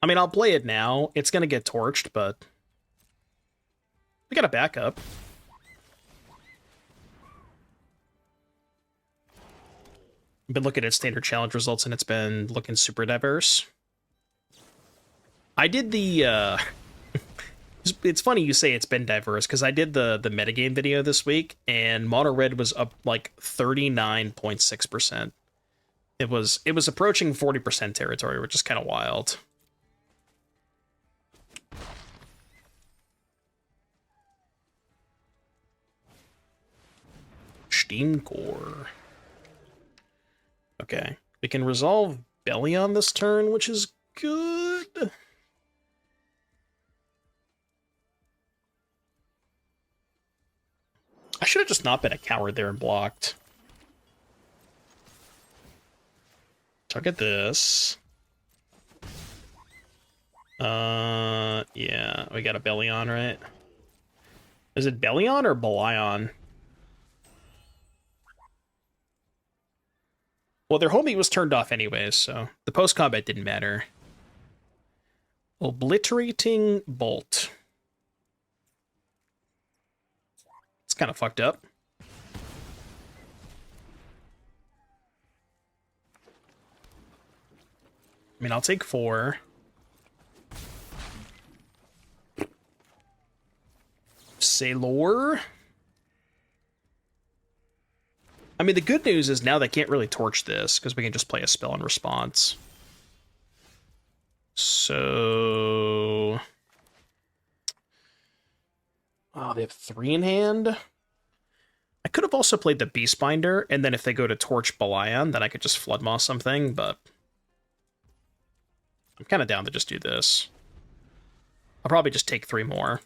I mean, I'll play it now. It's gonna get torched, but we got a backup. I've been looking at standard challenge results, and it's been looking super diverse. I did the, it's funny you say it's been diverse, because I did the metagame video this week, and Mono Red was up, like, 39.6%. It was approaching 40% territory, which is kind of wild. Steam Core. Okay. We can resolve Belion this turn, which is good. I should have just not been a coward there and blocked. Look at this. Yeah, we got a Belion, right? Is it Belion or Belion? Well, their homie was turned off anyways, so the post-combat didn't matter. Obliterating Bolt. It's kind of fucked up. I mean, I'll take 4. Sailor. I mean, the good news is now they can't really torch this, because we can just play a spell in response. So... Oh, they have 3 in hand? I could have also played the Beastbinder, and then if they go to torch Belion, then I could just Flood Maw something, but... I'm kind of down to just do this. I'll probably just take 3 more.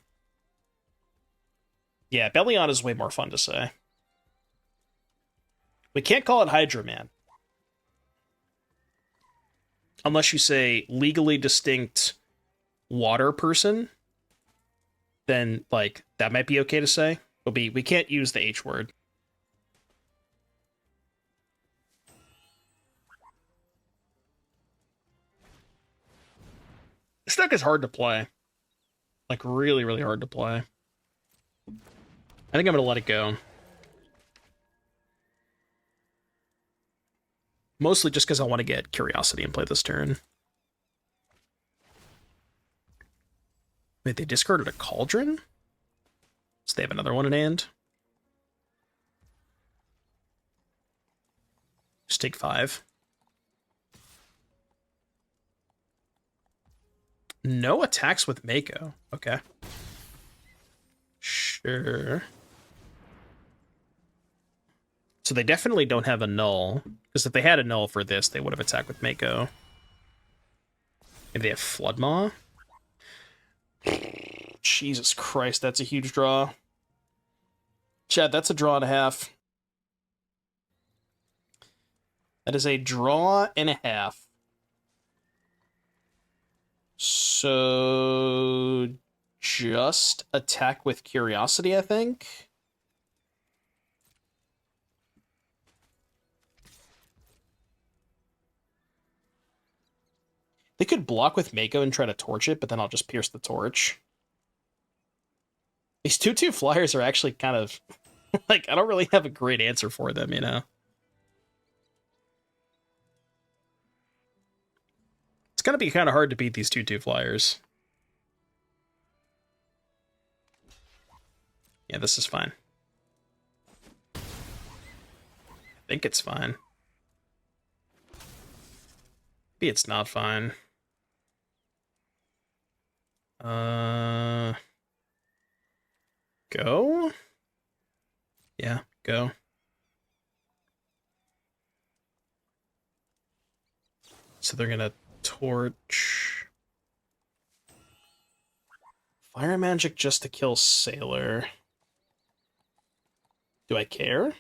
Yeah, Belion is way more fun to say. We can't call it Hydra Man. Unless you say legally distinct water person, then, like, that might be okay to say. But we can't use the H word. This deck is hard to play. Like, really, really hard to play. I think I'm going to let it go. Mostly just because I want to get Curiosity and play this turn. Wait, they discarded a Cauldron? So they have another one in hand? Just take 5. No attacks with Mako. Okay. Sure. So they definitely don't have Annul. Because if they had Annul for this, they would have attacked with Mako. Maybe they have Flood Maw? Jesus Christ, that's a huge draw. Chad, that's a draw and a half. That is a draw and a half. So... just attack with Curiosity, I think? They could block with Mako and try to torch it, but then I'll just pierce the torch. These 2/2 flyers are actually kind of... like, I don't really have a great answer for them, you know? It's gonna be kind of hard to beat these 2/2 flyers. Yeah, this is fine. I think it's fine. Maybe it's not fine. Go? Yeah, go. So they're gonna torch... Fire Magic just to kill Sailor. Do I care?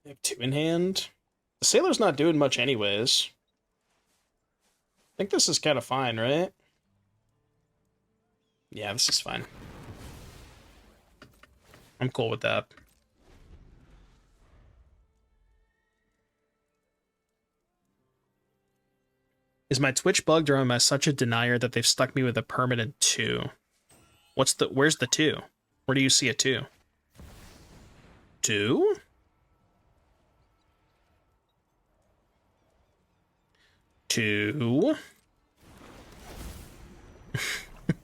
They have 2 in hand. The Sailor's not doing much anyways. I think this is kind of fine, right? Yeah, this is fine. I'm cool with that. Is my Twitch bugged or am I such a denier that they've stuck me with a permanent 2? Where's the 2? Where do you see a 2? 2? Two.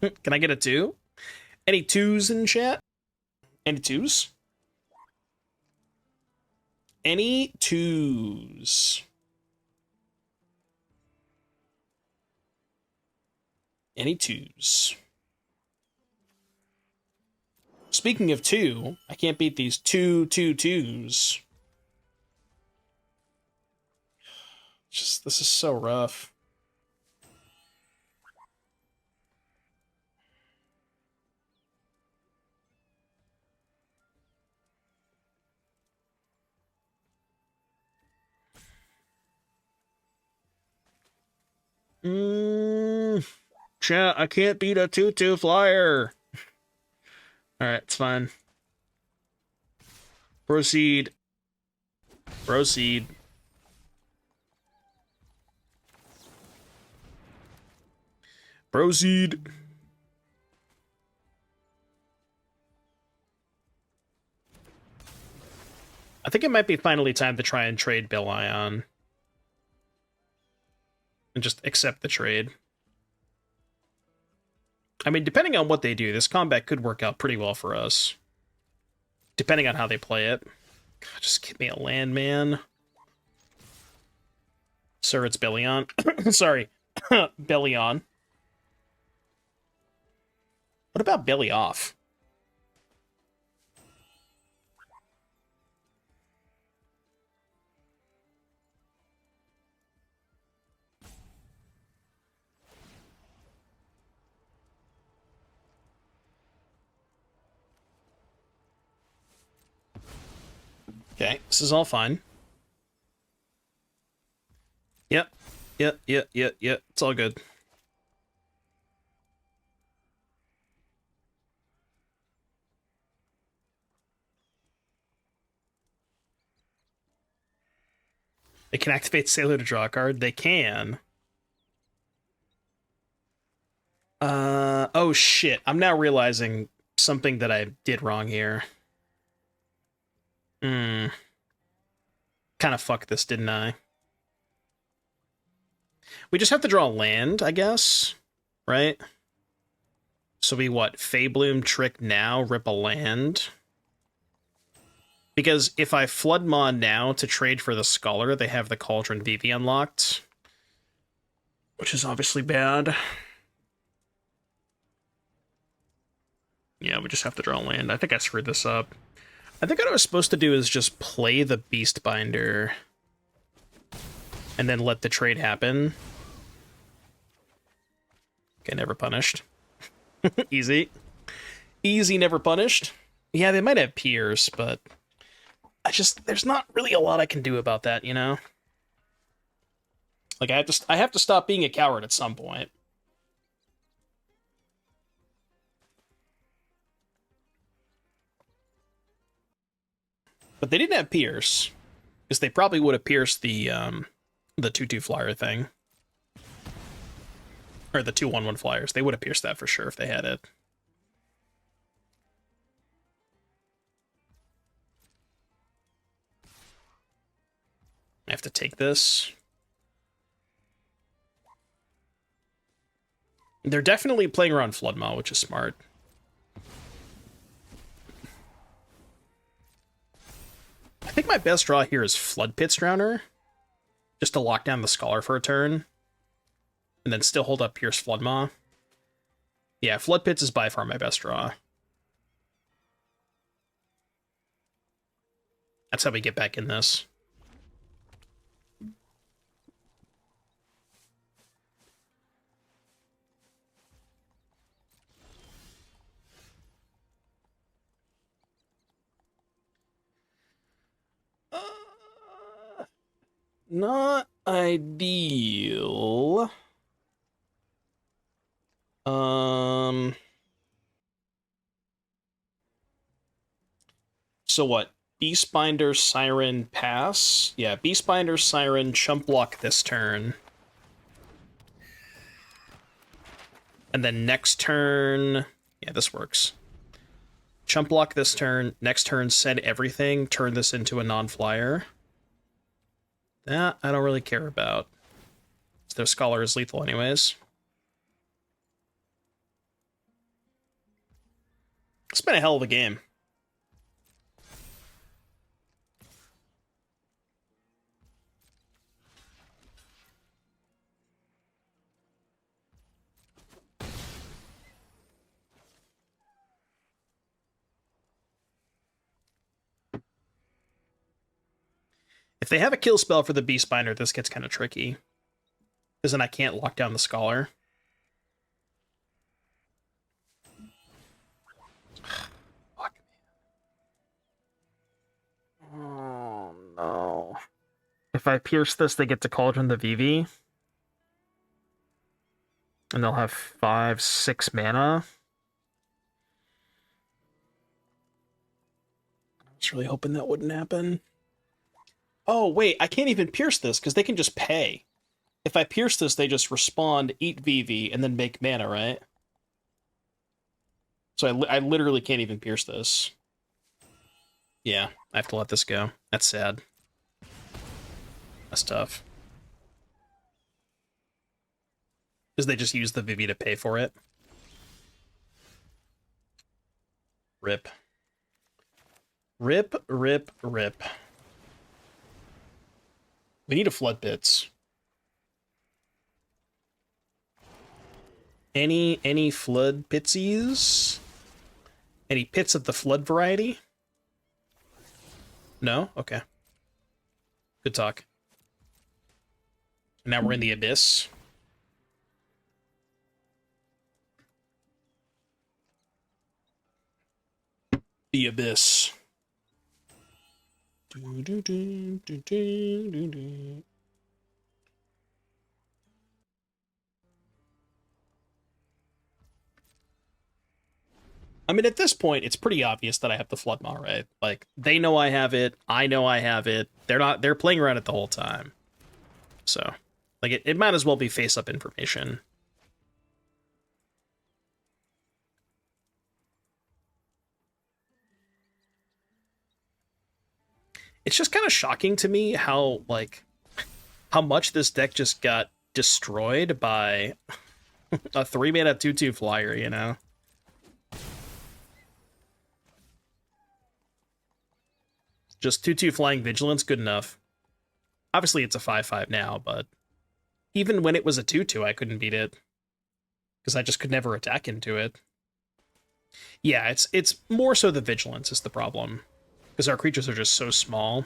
Can I get a 2? Any 2s in chat? Any 2s? Any 2s? Any 2s? Speaking of 2, I can't beat these 2/2/2s. Just, this is so rough. Chat, I can't beat a 2/2 flyer. Alright, it's fine. Proceed. Proceed. Proceed. I think it might be finally time to try and trade Belion. And just accept the trade. I mean, depending on what they do, this combat could work out pretty well for us. Depending on how they play it. God, just give me a land, man. Sir, it's Belion. Sorry. Belion. What about Belly Off? Okay, this is all fine. Yep. Yep. It's all good. They can activate Sailor to draw a card. They can. Oh shit. I'm now realizing something that I did wrong here. Kind of fucked this, didn't I? We just have to draw land, I guess. Right? So we what? Faebloom Trick now, rip a land. Because if I Flood Maw now to trade for the Scholar, they have the Cauldron VV unlocked. Which is obviously bad. Yeah, we just have to draw land. I think I screwed this up. I think what I was supposed to do is just play the Beastbinder. And then let the trade happen. Okay, never punished. Easy. Easy, never punished. Yeah, they might have Pierce, but... there's not really a lot I can do about that, you know? Like, I have to stop being a coward at some point. But they didn't have Pierce, because they probably would have pierced the 2/2 flyer thing. Or the 2/1/1 flyers. They would have pierced that for sure if they had it. I have to take this. They're definitely playing around Flood Maw, which is smart. I think my best draw here is Floodpits Drowner. Just to lock down the Scholar for a turn. And then still hold up Pierce Flood Maw. Yeah, Floodpits is by far my best draw. That's how we get back in this. Not ideal. So what? Beastbinder, Siren, pass? Yeah, Beastbinder, Siren, chump block this turn. And then next turn... Yeah, this works. Chump block this turn. Next turn, send everything. Turn this into a non-flyer. That I don't really care about. Their Scholar is lethal anyways. It's been a hell of a game. If they have a kill spell for the Beastbinder, this gets kind of tricky. Because then I can't lock down the Scholar. Fuck. Oh, no. If I pierce this, they get to Cauldron the VV. And they'll have 5, 6 mana. I was really hoping that wouldn't happen. Oh, wait, I can't even pierce this because they can just pay. If I pierce this, they just respond, eat VV, and then make mana, right? So I literally can't even pierce this. Yeah, I have to let this go. That's sad. That's tough. Because they just use the Vivi to pay for it. Rip. Rip, rip, rip. We need a Floodpits. Any flood pitsies? Any pits of the flood variety? No? Okay. Good talk. Now we're in the abyss. The abyss. I mean, at this point, it's pretty obvious that I have the Flood Maw, right? Like, they know I have it. I know I have it. They're playing around it the whole time. So, like, it might as well be face-up information. It's just kind of shocking to me how, like, how much this deck just got destroyed by a 3-mana 2/2 flyer, you know? Just 2/2 flying vigilance, good enough. Obviously, it's a 5/5 now, but even when it was a 2/2, I couldn't beat it. Because I just could never attack into it. Yeah, it's more so the vigilance is the problem. Because our creatures are just so small.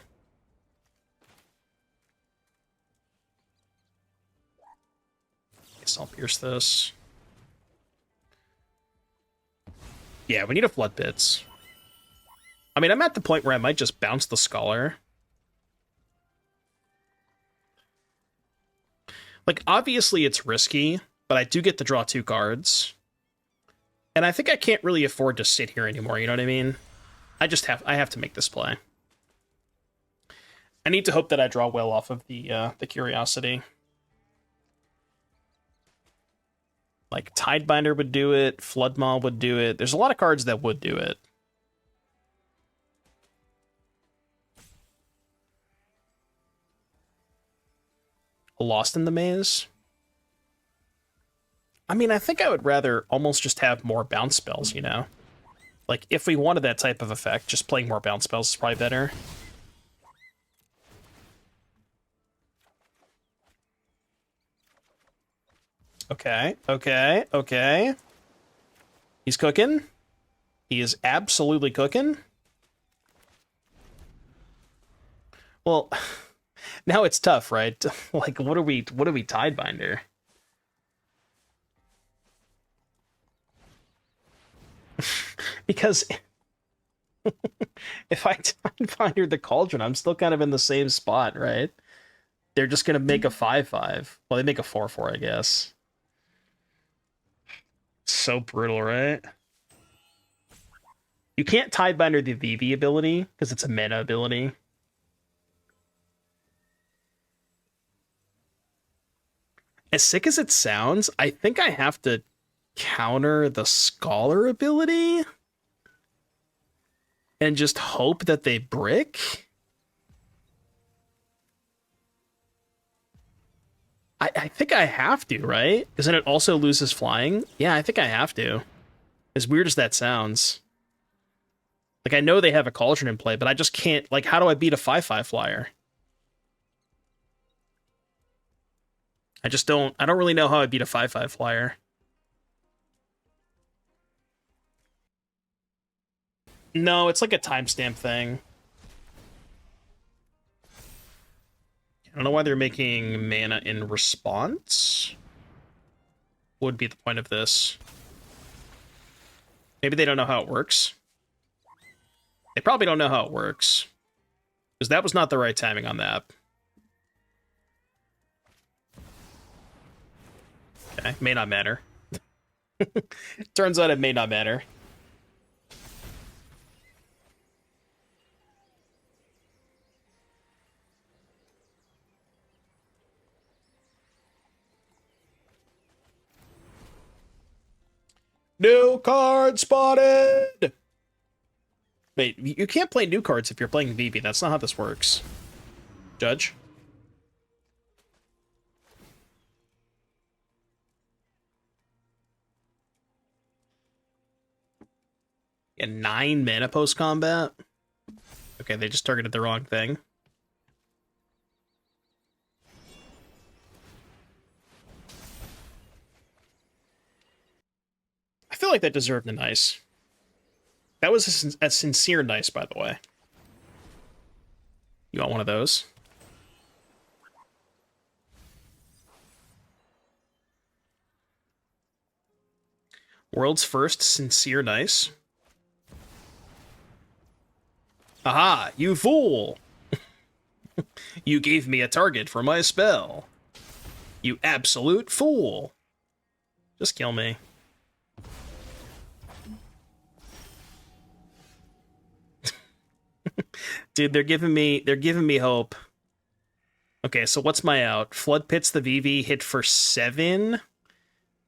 Guess I'll pierce this. Yeah, we need a Floodpits. I mean, I'm at the point where I might just bounce the Scholar. Like, obviously it's risky, but I do get to draw 2 cards. And I think I can't really afford to sit here anymore, you know what I mean? I have to make this play. I need to hope that I draw well off of the Curiosity. Like, Tidebinder would do it, Flood Maw would do it. There's a lot of cards that would do it. Lost in the Maze? I mean, I think I would rather almost just have more bounce spells, you know? Like, if we wanted that type of effect, just playing more bounce spells is probably better. Okay, okay, okay. He's cooking. He is absolutely cooking. Well, now it's tough, right? Like, what are we Tidebinder? Because if I Tidebinder the Cauldron, I'm still kind of in the same spot, right? They're just gonna make a 5/5. Well, they make a 4/4, I guess. So brutal, right? You can't Tidebinder the VV ability because it's a mana ability. As sick as it sounds, I think I have to counter the Scholar ability and just hope that they brick. I think I have to, right? Because then it also loses flying. Yeah, I think I have to. As weird as that sounds. Like, I know they have a Cauldron in play, but I just can't... Like, how do I beat a 5/5 flyer? I don't really know how I beat a 5/5 flyer. No, it's like a timestamp thing. I don't know why they're making mana in response. What would be the point of this? Maybe they don't know how it works. They probably don't know how it works. Because that was not the right timing on that. Okay, may not matter. Turns out it may not matter. New card spotted! Wait, you can't play new cards if you're playing VV. That's not how this works. Judge? Yeah, 9 mana post-combat? Okay, they just targeted the wrong thing. I feel like that deserved a nice. That was a sincere nice, by the way. You want one of those? World's first sincere nice. Aha, you fool! You gave me a target for my spell. You absolute fool. Just kill me. Dude, they're giving me hope. Okay, so what's my out? Floodpits the VV hit for 7.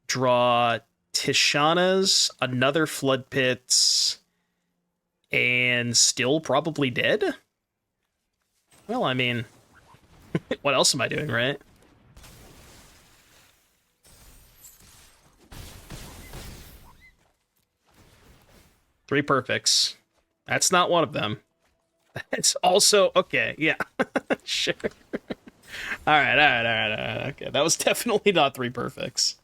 Draw Tishana's, another Floodpits, and still probably dead? Well, I mean, what else am I doing, right? Three perfects. That's not one of them. It's also okay. Yeah, sure. All right. Okay, that was definitely not three perfects.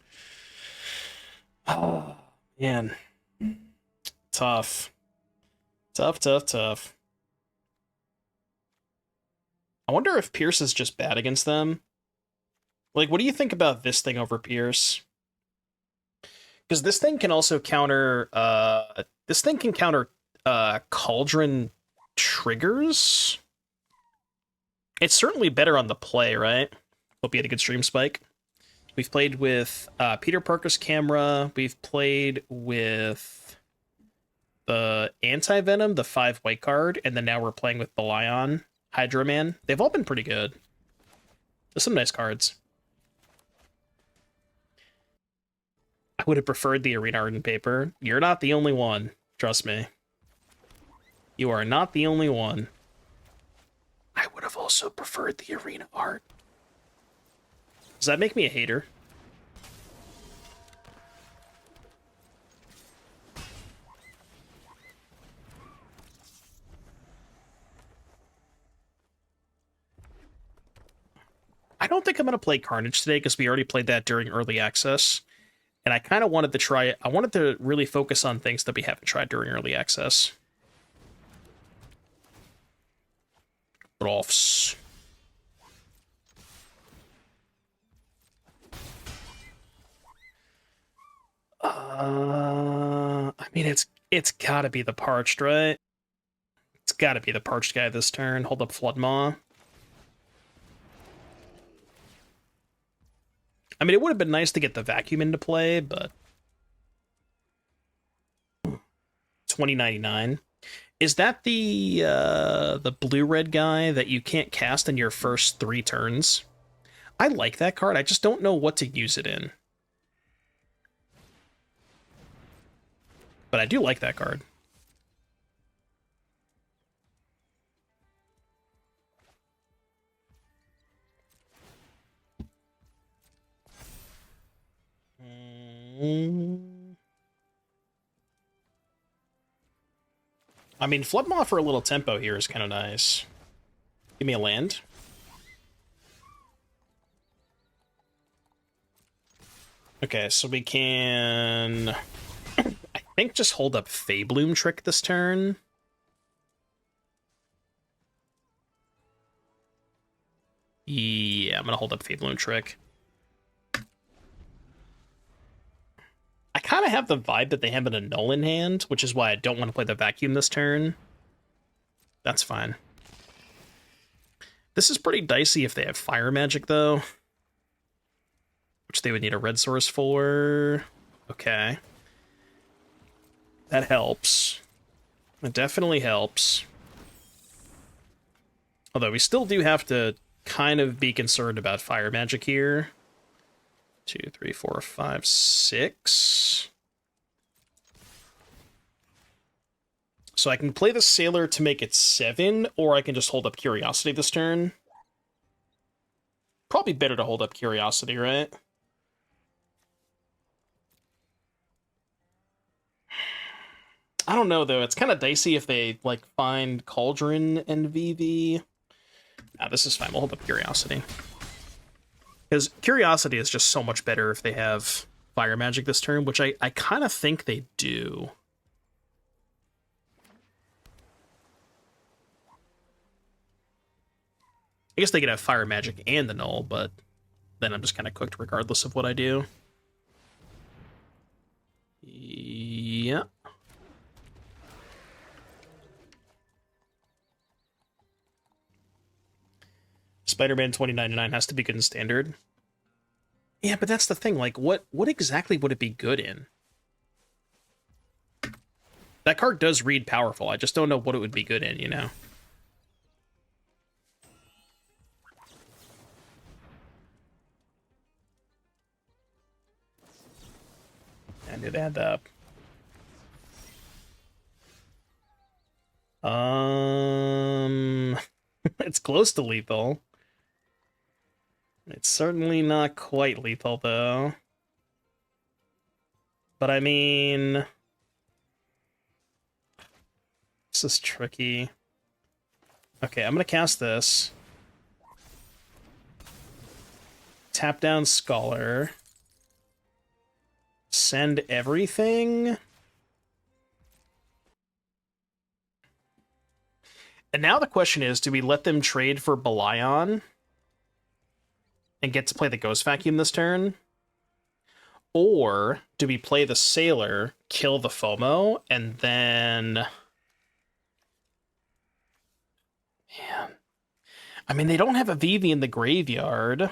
Oh man, tough. I wonder if Pierce is just bad against them. Like, what do you think about this thing over Pierce? Because this thing can also counter. This thing can counter Cauldron triggers. It's certainly better on the play, right? Hope you had a good stream, Spike. We've played with Peter Parker's camera. We've played with the Anti-Venom, the 5 white card, and then now we're playing with Belion, Hydro Man. They've all been pretty good. There's some nice cards. I would have preferred the Arena Art and Paper. You're not the only one. Trust me. You are not the only one. I would have also preferred the Arena Art. Does that make me a hater? I don't think I'm going to play Carnage today because we already played that during early access. And I kind of wanted to try it. I wanted to really focus on things that we haven't tried during early access. Rolfs. I mean, it's gotta be the Parched, right? It's gotta be the Parched guy this turn. Hold up Flood Maw. I mean, it would have been nice to get the Vacuum into play, but 2099. Is that the blue-red guy that you can't cast in your first 3 turns? I like that card. I just don't know what to use it in. But I do like that card. I mean, Flood Maw for a little tempo here is kind of nice. Give me a land. Okay, so we can... I think just hold up Faebloom Trick this turn. Yeah, I'm gonna hold up Faebloom Trick. I kind of have the vibe that they have an Annul in hand, which is why I don't want to play the Vacuum this turn. That's fine. This is pretty dicey if they have Fire Magic, though. which they would need a red source for. Okay. That helps. It definitely helps. Although we still do have to kind of be concerned about fire magic here. 2, 3, 4, 5, 6. So I can play the Sailor to make it 7, or I can just hold up Curiosity this turn. Probably better to hold up Curiosity, right? I don't know, though. It's kind of dicey if they, like, find Cauldron and VV. Nah, this is fine. We'll hold up Curiosity. Because Curiosity is just so much better if they have Fire Magic this turn, which I kind of think they do. I guess they could have Fire Magic and Annul, but then I'm just kind of cooked regardless of what I do. Yeah. Spider-Man 2099 has to be good in Standard. Yeah, but that's the thing. Like, what exactly would it be good in? That card does read powerful. I just don't know what it would be good in, you know? And it add up. It's close to lethal. It's certainly not quite lethal, though. But I mean... This is tricky. Okay, I'm gonna cast this. Tap down Scholar. Send everything. And now the question is, do we let them trade for Belion and get to play the Ghost Vacuum this turn? Or do we play the Sailor, kill the FOMO, and then... Man. I mean, they don't have a Vivi in the graveyard.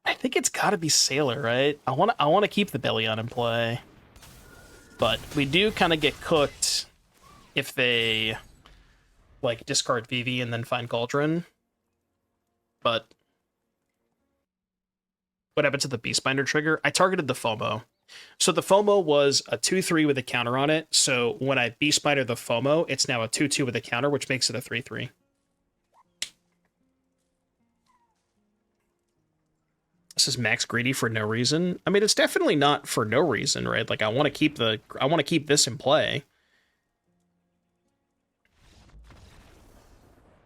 I think it's gotta be Sailor, right? I wanna keep the Belion in play. But we do kind of get cooked if they, like, discard Vivi and then find Cauldron. But what happened to the Beastbinder trigger? I targeted the FOMO. So the FOMO was a 2-3 with a counter on it. So when I Beastbinder the FOMO, it's now a 2-2 with a counter, which makes it a 3-3. This is max greedy for no reason. I mean, it's definitely not for no reason, right? Like, I want to keep this in play.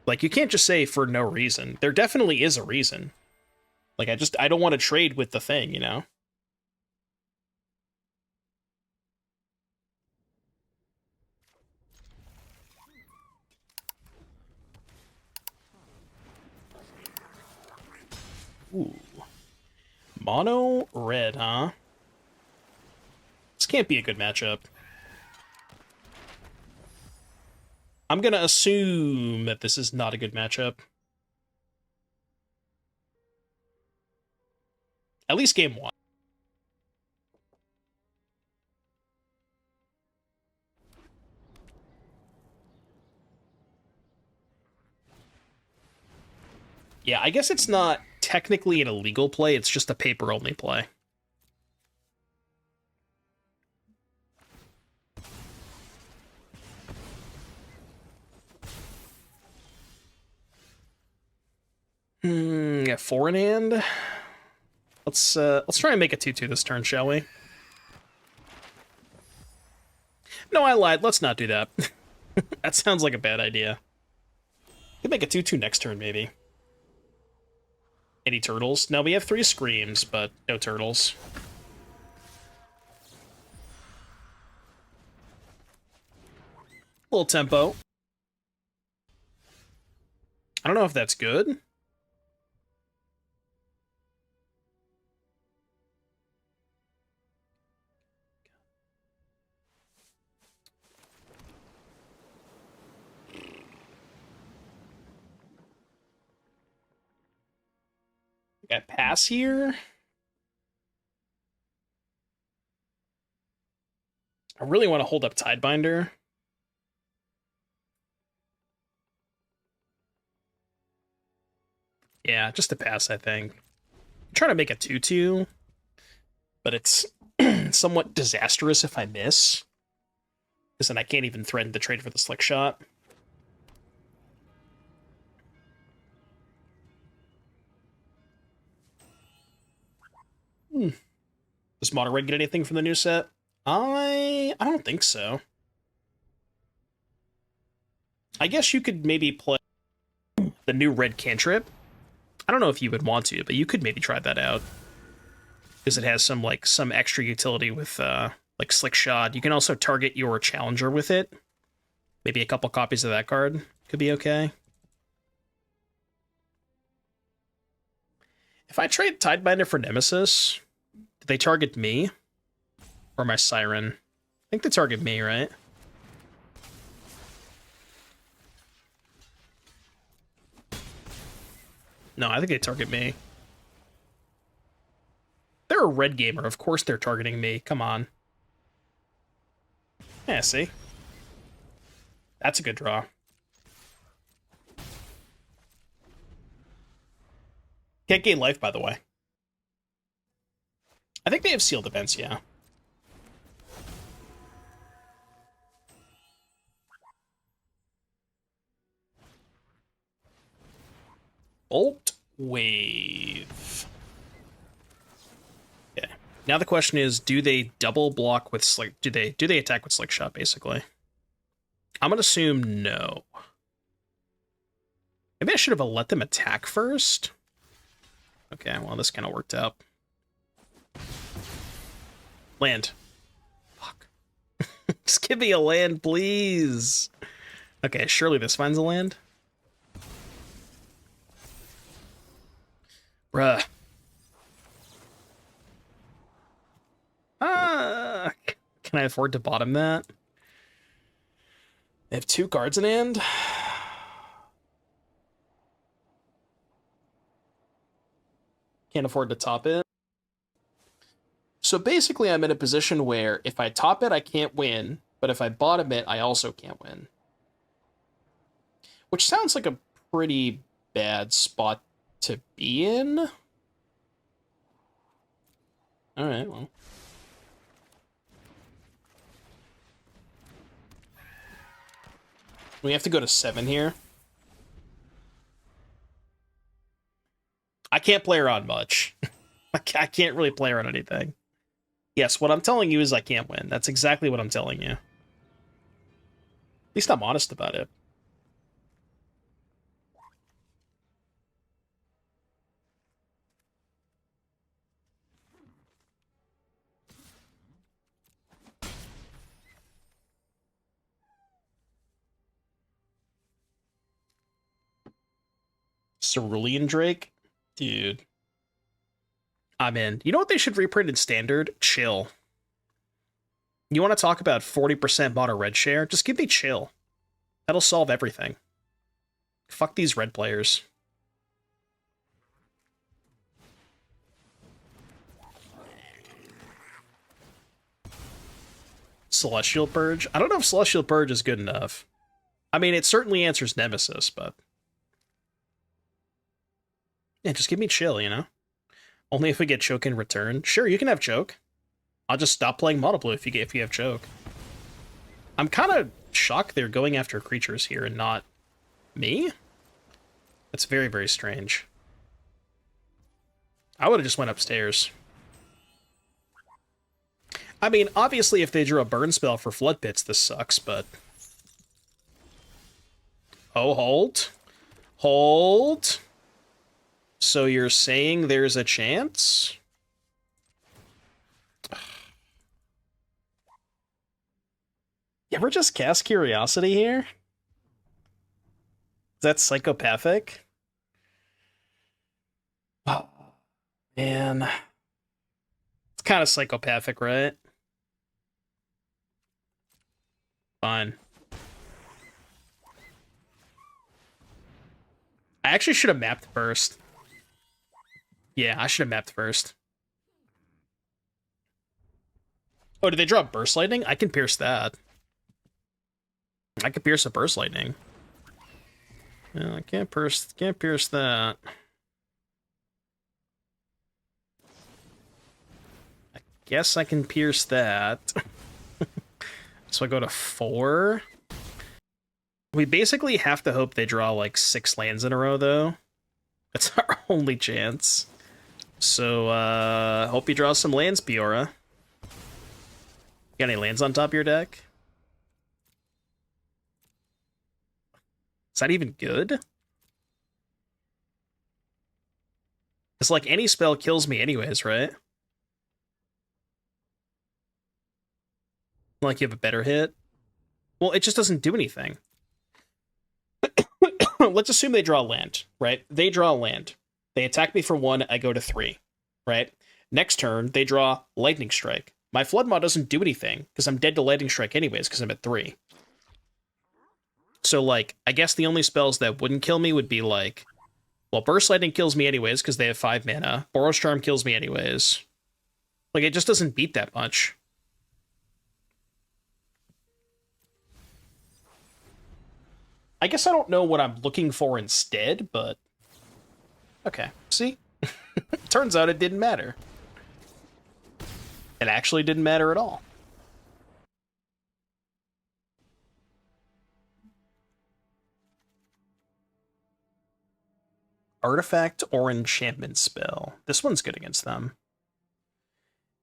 Like, you can't just say for no reason. There definitely is a reason. Like, I don't want to trade with the thing, you know? Ooh. Mono red, huh? This can't be a good matchup. I'm gonna assume that this is not a good matchup. At least game 1. Yeah, I guess it's not technically an illegal play, it's just a paper-only play. Yeah, 4 in hand. Let's try and make a 2-2 this turn, shall we? No, I lied. Let's not do that. That sounds like a bad idea. Could make a 2-2 next turn, maybe. Any turtles? No, we have 3 screams, but no turtles. A little tempo. I don't know if that's good. I pass here. I really want to hold up Tidebinder. Yeah, just a pass, I think. I'm trying to make a 2-2, but it's somewhat disastrous if I miss. Because then I can't even threaten to trade for the slick shot. Does Mono Red get anything from the new set? I don't think so. I guess you could maybe play the new red cantrip. I don't know if you would want to, but you could maybe try that out. Because it has some extra utility with like slick shot. You can also target your challenger with it. Maybe a couple copies of that card could be okay. If I trade Tidebinder for Nemesis, do they target me? Or my Siren? I think they target me, right? No, I think they target me. They're a red gamer. Of course they're targeting me. Come on. Yeah, see? That's a good draw. Can't gain life, by the way. I think they have sealed events, yeah. Bolt Wave. Okay. Now the question is, do they double block with slick? Do they attack with slick shot? Basically, I'm gonna assume no. Maybe I should have let them attack first. Okay, well this kind of worked out. Land. Fuck. Just give me a land, please. Okay, surely this finds a land. Bruh. Can I afford to bottom that? They have 2 cards in hand. Can't afford to top it. So basically I'm in a position where if I top it, I can't win. But if I bottom it, I also can't win. Which sounds like a pretty bad spot to be in. Alright, well. We have to go to 7 here. I can't play around much. I can't really play around anything. Yes, what I'm telling you is I can't win. That's exactly what I'm telling you. At least I'm honest about it. Cerulean Drake? Dude. I'm in. You know what they should reprint in Standard? Chill. You want to talk about 40% mono red share? Just give me chill. That'll solve everything. Fuck these red players. Celestial Purge? I don't know if Celestial Purge is good enough. I mean, it certainly answers Nemesis, but... yeah, just give me chill, you know? Only if we get choke in return. Sure, you can have choke. I'll just stop playing mono blue if you have choke. I'm kind of shocked they're going after creatures here and not me. That's very, very strange. I would have just went upstairs. I mean, obviously if they drew a burn spell for Floodpits, this sucks, but... oh, hold. Hold. So you're saying there's a chance? You ever just cast Curiosity here? Is that psychopathic? Oh, man. It's kind of psychopathic, right? Fine. I actually should have mapped first. Yeah, I should have mapped first. Oh, did they draw Burst Lightning? I can pierce that. I could pierce a Burst Lightning. No, I can't pierce that. I guess I can pierce that. So I go to 4. We basically have to hope they draw like 6 lands in a row, though. That's our only chance. So, hope he draws some lands, Piora. Got any lands on top of your deck? Is that even good? It's like any spell kills me anyways, right? Like you have a better hit? Well, it just doesn't do anything. Let's assume they draw land, right? They draw land. They attack me for 1, I go to 3, right? Next turn, they draw Lightning Strike. My Flood Maw doesn't do anything, because I'm dead to Lightning Strike anyways, because I'm at 3. So, like, I guess the only spells that wouldn't kill me would be, like... Well, Burst Lightning kills me anyways, because they have 5 mana. Boros Charm kills me anyways. Like, it just doesn't beat that much. I guess I don't know what I'm looking for instead, but... Okay, see? Turns out it didn't matter. It actually didn't matter at all. Artifact or enchantment spell. This one's good against them.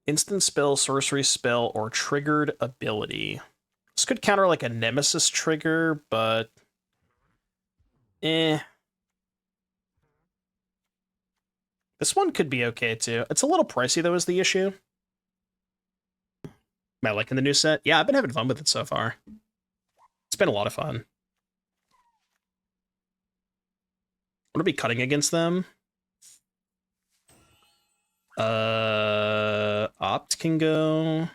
Instant spell, sorcery spell, or triggered ability. This could counter like a nemesis trigger, but... This one could be okay too. It's a little pricey though, is the issue. Am I liking the new set? Yeah, I've been having fun with it so far. It's been a lot of fun. I'm gonna be cutting against them. Opt can go.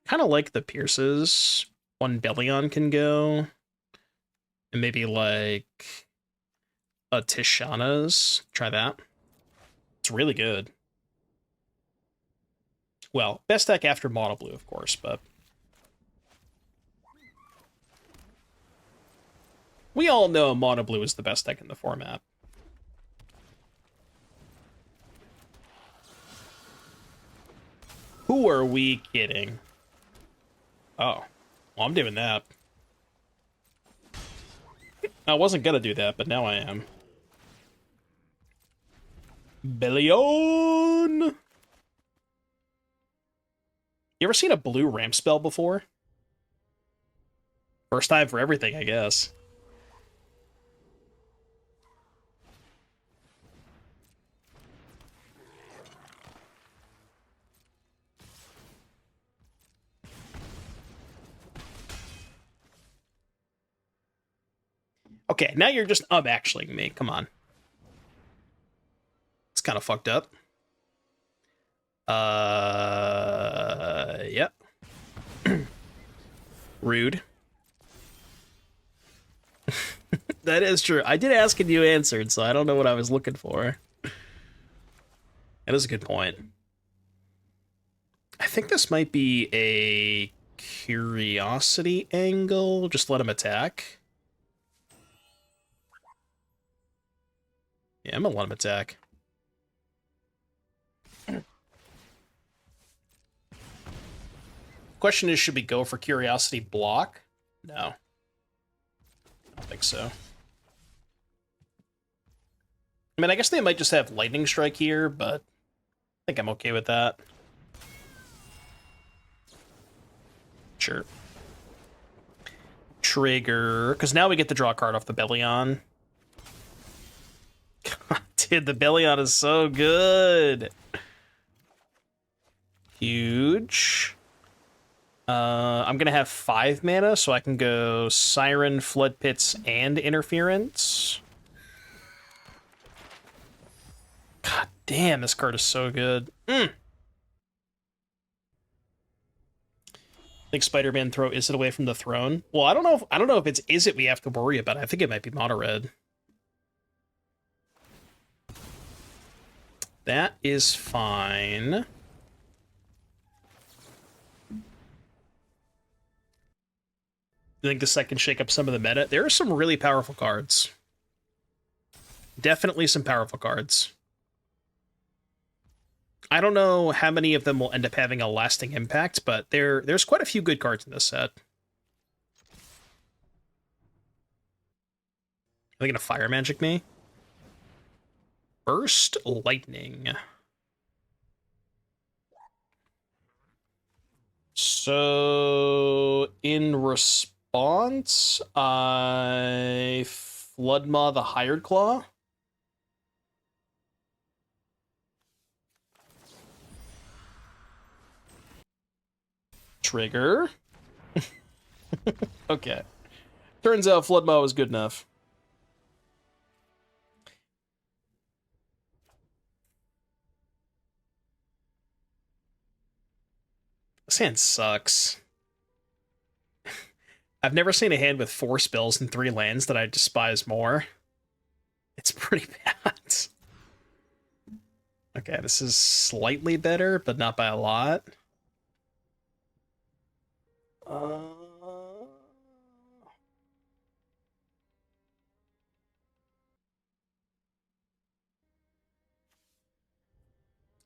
Kind of like the Pierces. 1 Belion can go. And maybe like a Tishana's. Try that. It's really good. Well, best deck after Mono Blue, of course, but... We all know Mono Blue is the best deck in the format. Who are we kidding? Oh. Well, I'm doing that. I wasn't gonna do that, but now I am. Belion! You ever seen a blue ramp spell before? First time for everything, I guess. Okay, now you're just actually me. Come on. It's kind of fucked up. Yep. Rude. That is true. I did ask and you answered, so I don't know what I was looking for. That is a good point. I think this might be a curiosity angle. Just let him attack. Yeah, I'm gonna let him attack. Question is, should we go for curiosity block? No. I don't think so. I mean, I guess they might just have lightning strike here, but I think I'm okay with that. Sure. Trigger, because now we get to draw a card off the Belion. God, dude, the Belion is so good. Huge. I'm gonna have 5 mana, so I can go Siren, Floodpits, and Interference. God damn, this card is so good. I think Spider-Man throw Izzet away from the throne. Well, I don't know if it's Izzet we have to worry about. I think it might be mono red. That is fine. I think the set can shake up some of the meta. There are some really powerful cards. Definitely some powerful cards. I don't know how many of them will end up having a lasting impact, but there's quite a few good cards in this set. Are they gonna fire magic me? Burst Lightning. So, in response, I Flood Maw the Hired Claw. Trigger. Okay. Turns out Flood Maw was good enough. This hand sucks. I've never seen a hand with 4 spells and 3 lands that I despise more. It's pretty bad. Okay, this is slightly better, but not by a lot.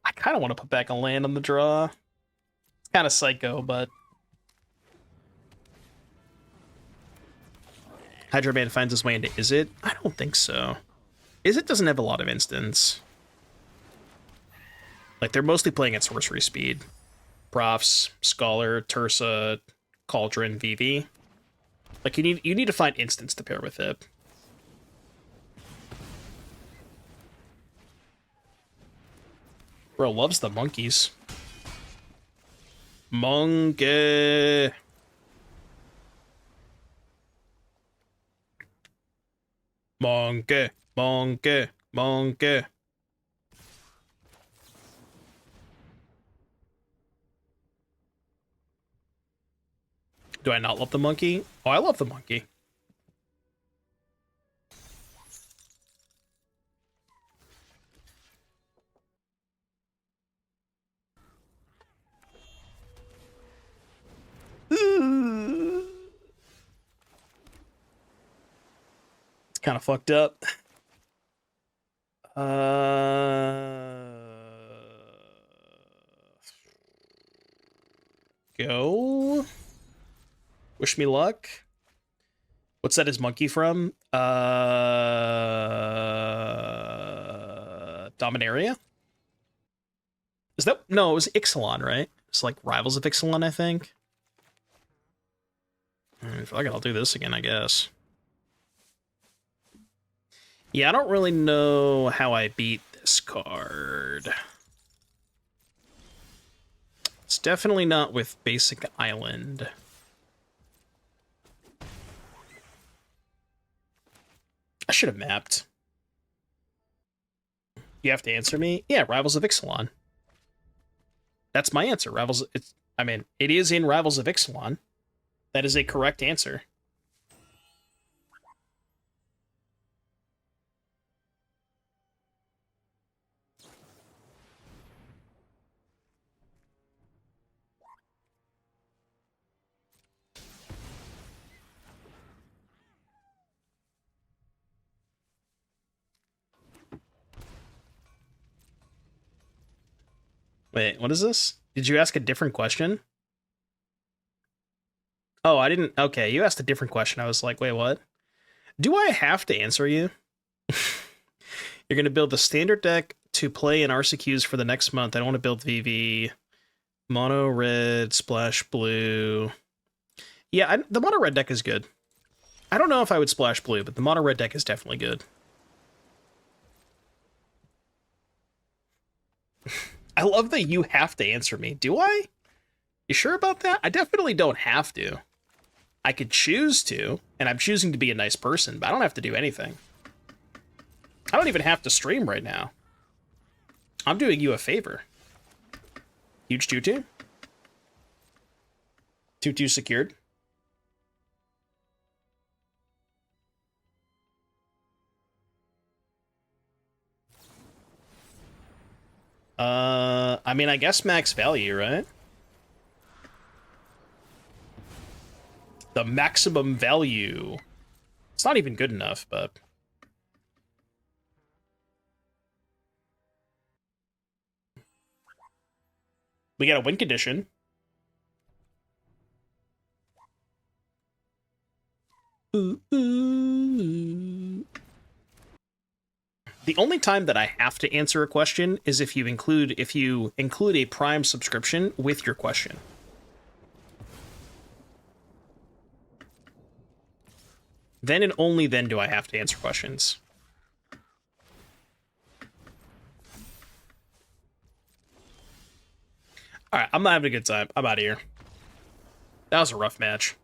I kind of want to put back a land on the draw. It's kind of psycho, but... Hydroman finds his way into Izzet? I don't think so. Izzet doesn't have a lot of instants. Like, they're mostly playing at sorcery speed. Profs, Scholar, Tursa, Cauldron, Vivi. Like, you need to find instants to pair with it. Bro loves the monkeys. Monkey. Monkey, monkey, monkey. Do I not love the monkey? Oh, I love the monkey. It's kind of fucked up. Go. Wish me luck. What's that his monkey from? Dominaria? Is that... No, it was Ixalan, right? It's like Rivals of Ixalan, I think. Fuck it, I'll do this again, I guess. Yeah, I don't really know how I beat this card. It's definitely not with Basic Island. I should have mapped. You have to answer me? Yeah, Rivals of Ixalan. That's my answer. Rivals... it is in Rivals of Ixalan. That is a correct answer. Wait, what is this? Did you ask a different question? Oh, I didn't... Okay, you asked a different question. I was like, wait, what? Do I have to answer you? You're going to build the standard deck to play in RCQs for the next month. I don't want to build VV. Mono red, splash blue. Yeah, the mono red deck is good. I don't know if I would splash blue, but the mono red deck is definitely good. I love that you have to answer me. Do I? You sure about that? I definitely don't have to. I could choose to, and I'm choosing to be a nice person, but I don't have to do anything. I don't even have to stream right now. I'm doing you a favor. Huge 2-2? 2-2 secured. I mean, I guess max value, right? The maximum value. It's not even good enough, but... we got a win condition. Ooh, ooh. The only time that I have to answer a question is if you include a Prime subscription with your question. Then and only then do I have to answer questions. All right, I'm not having a good time. I'm out of here. That was a rough match.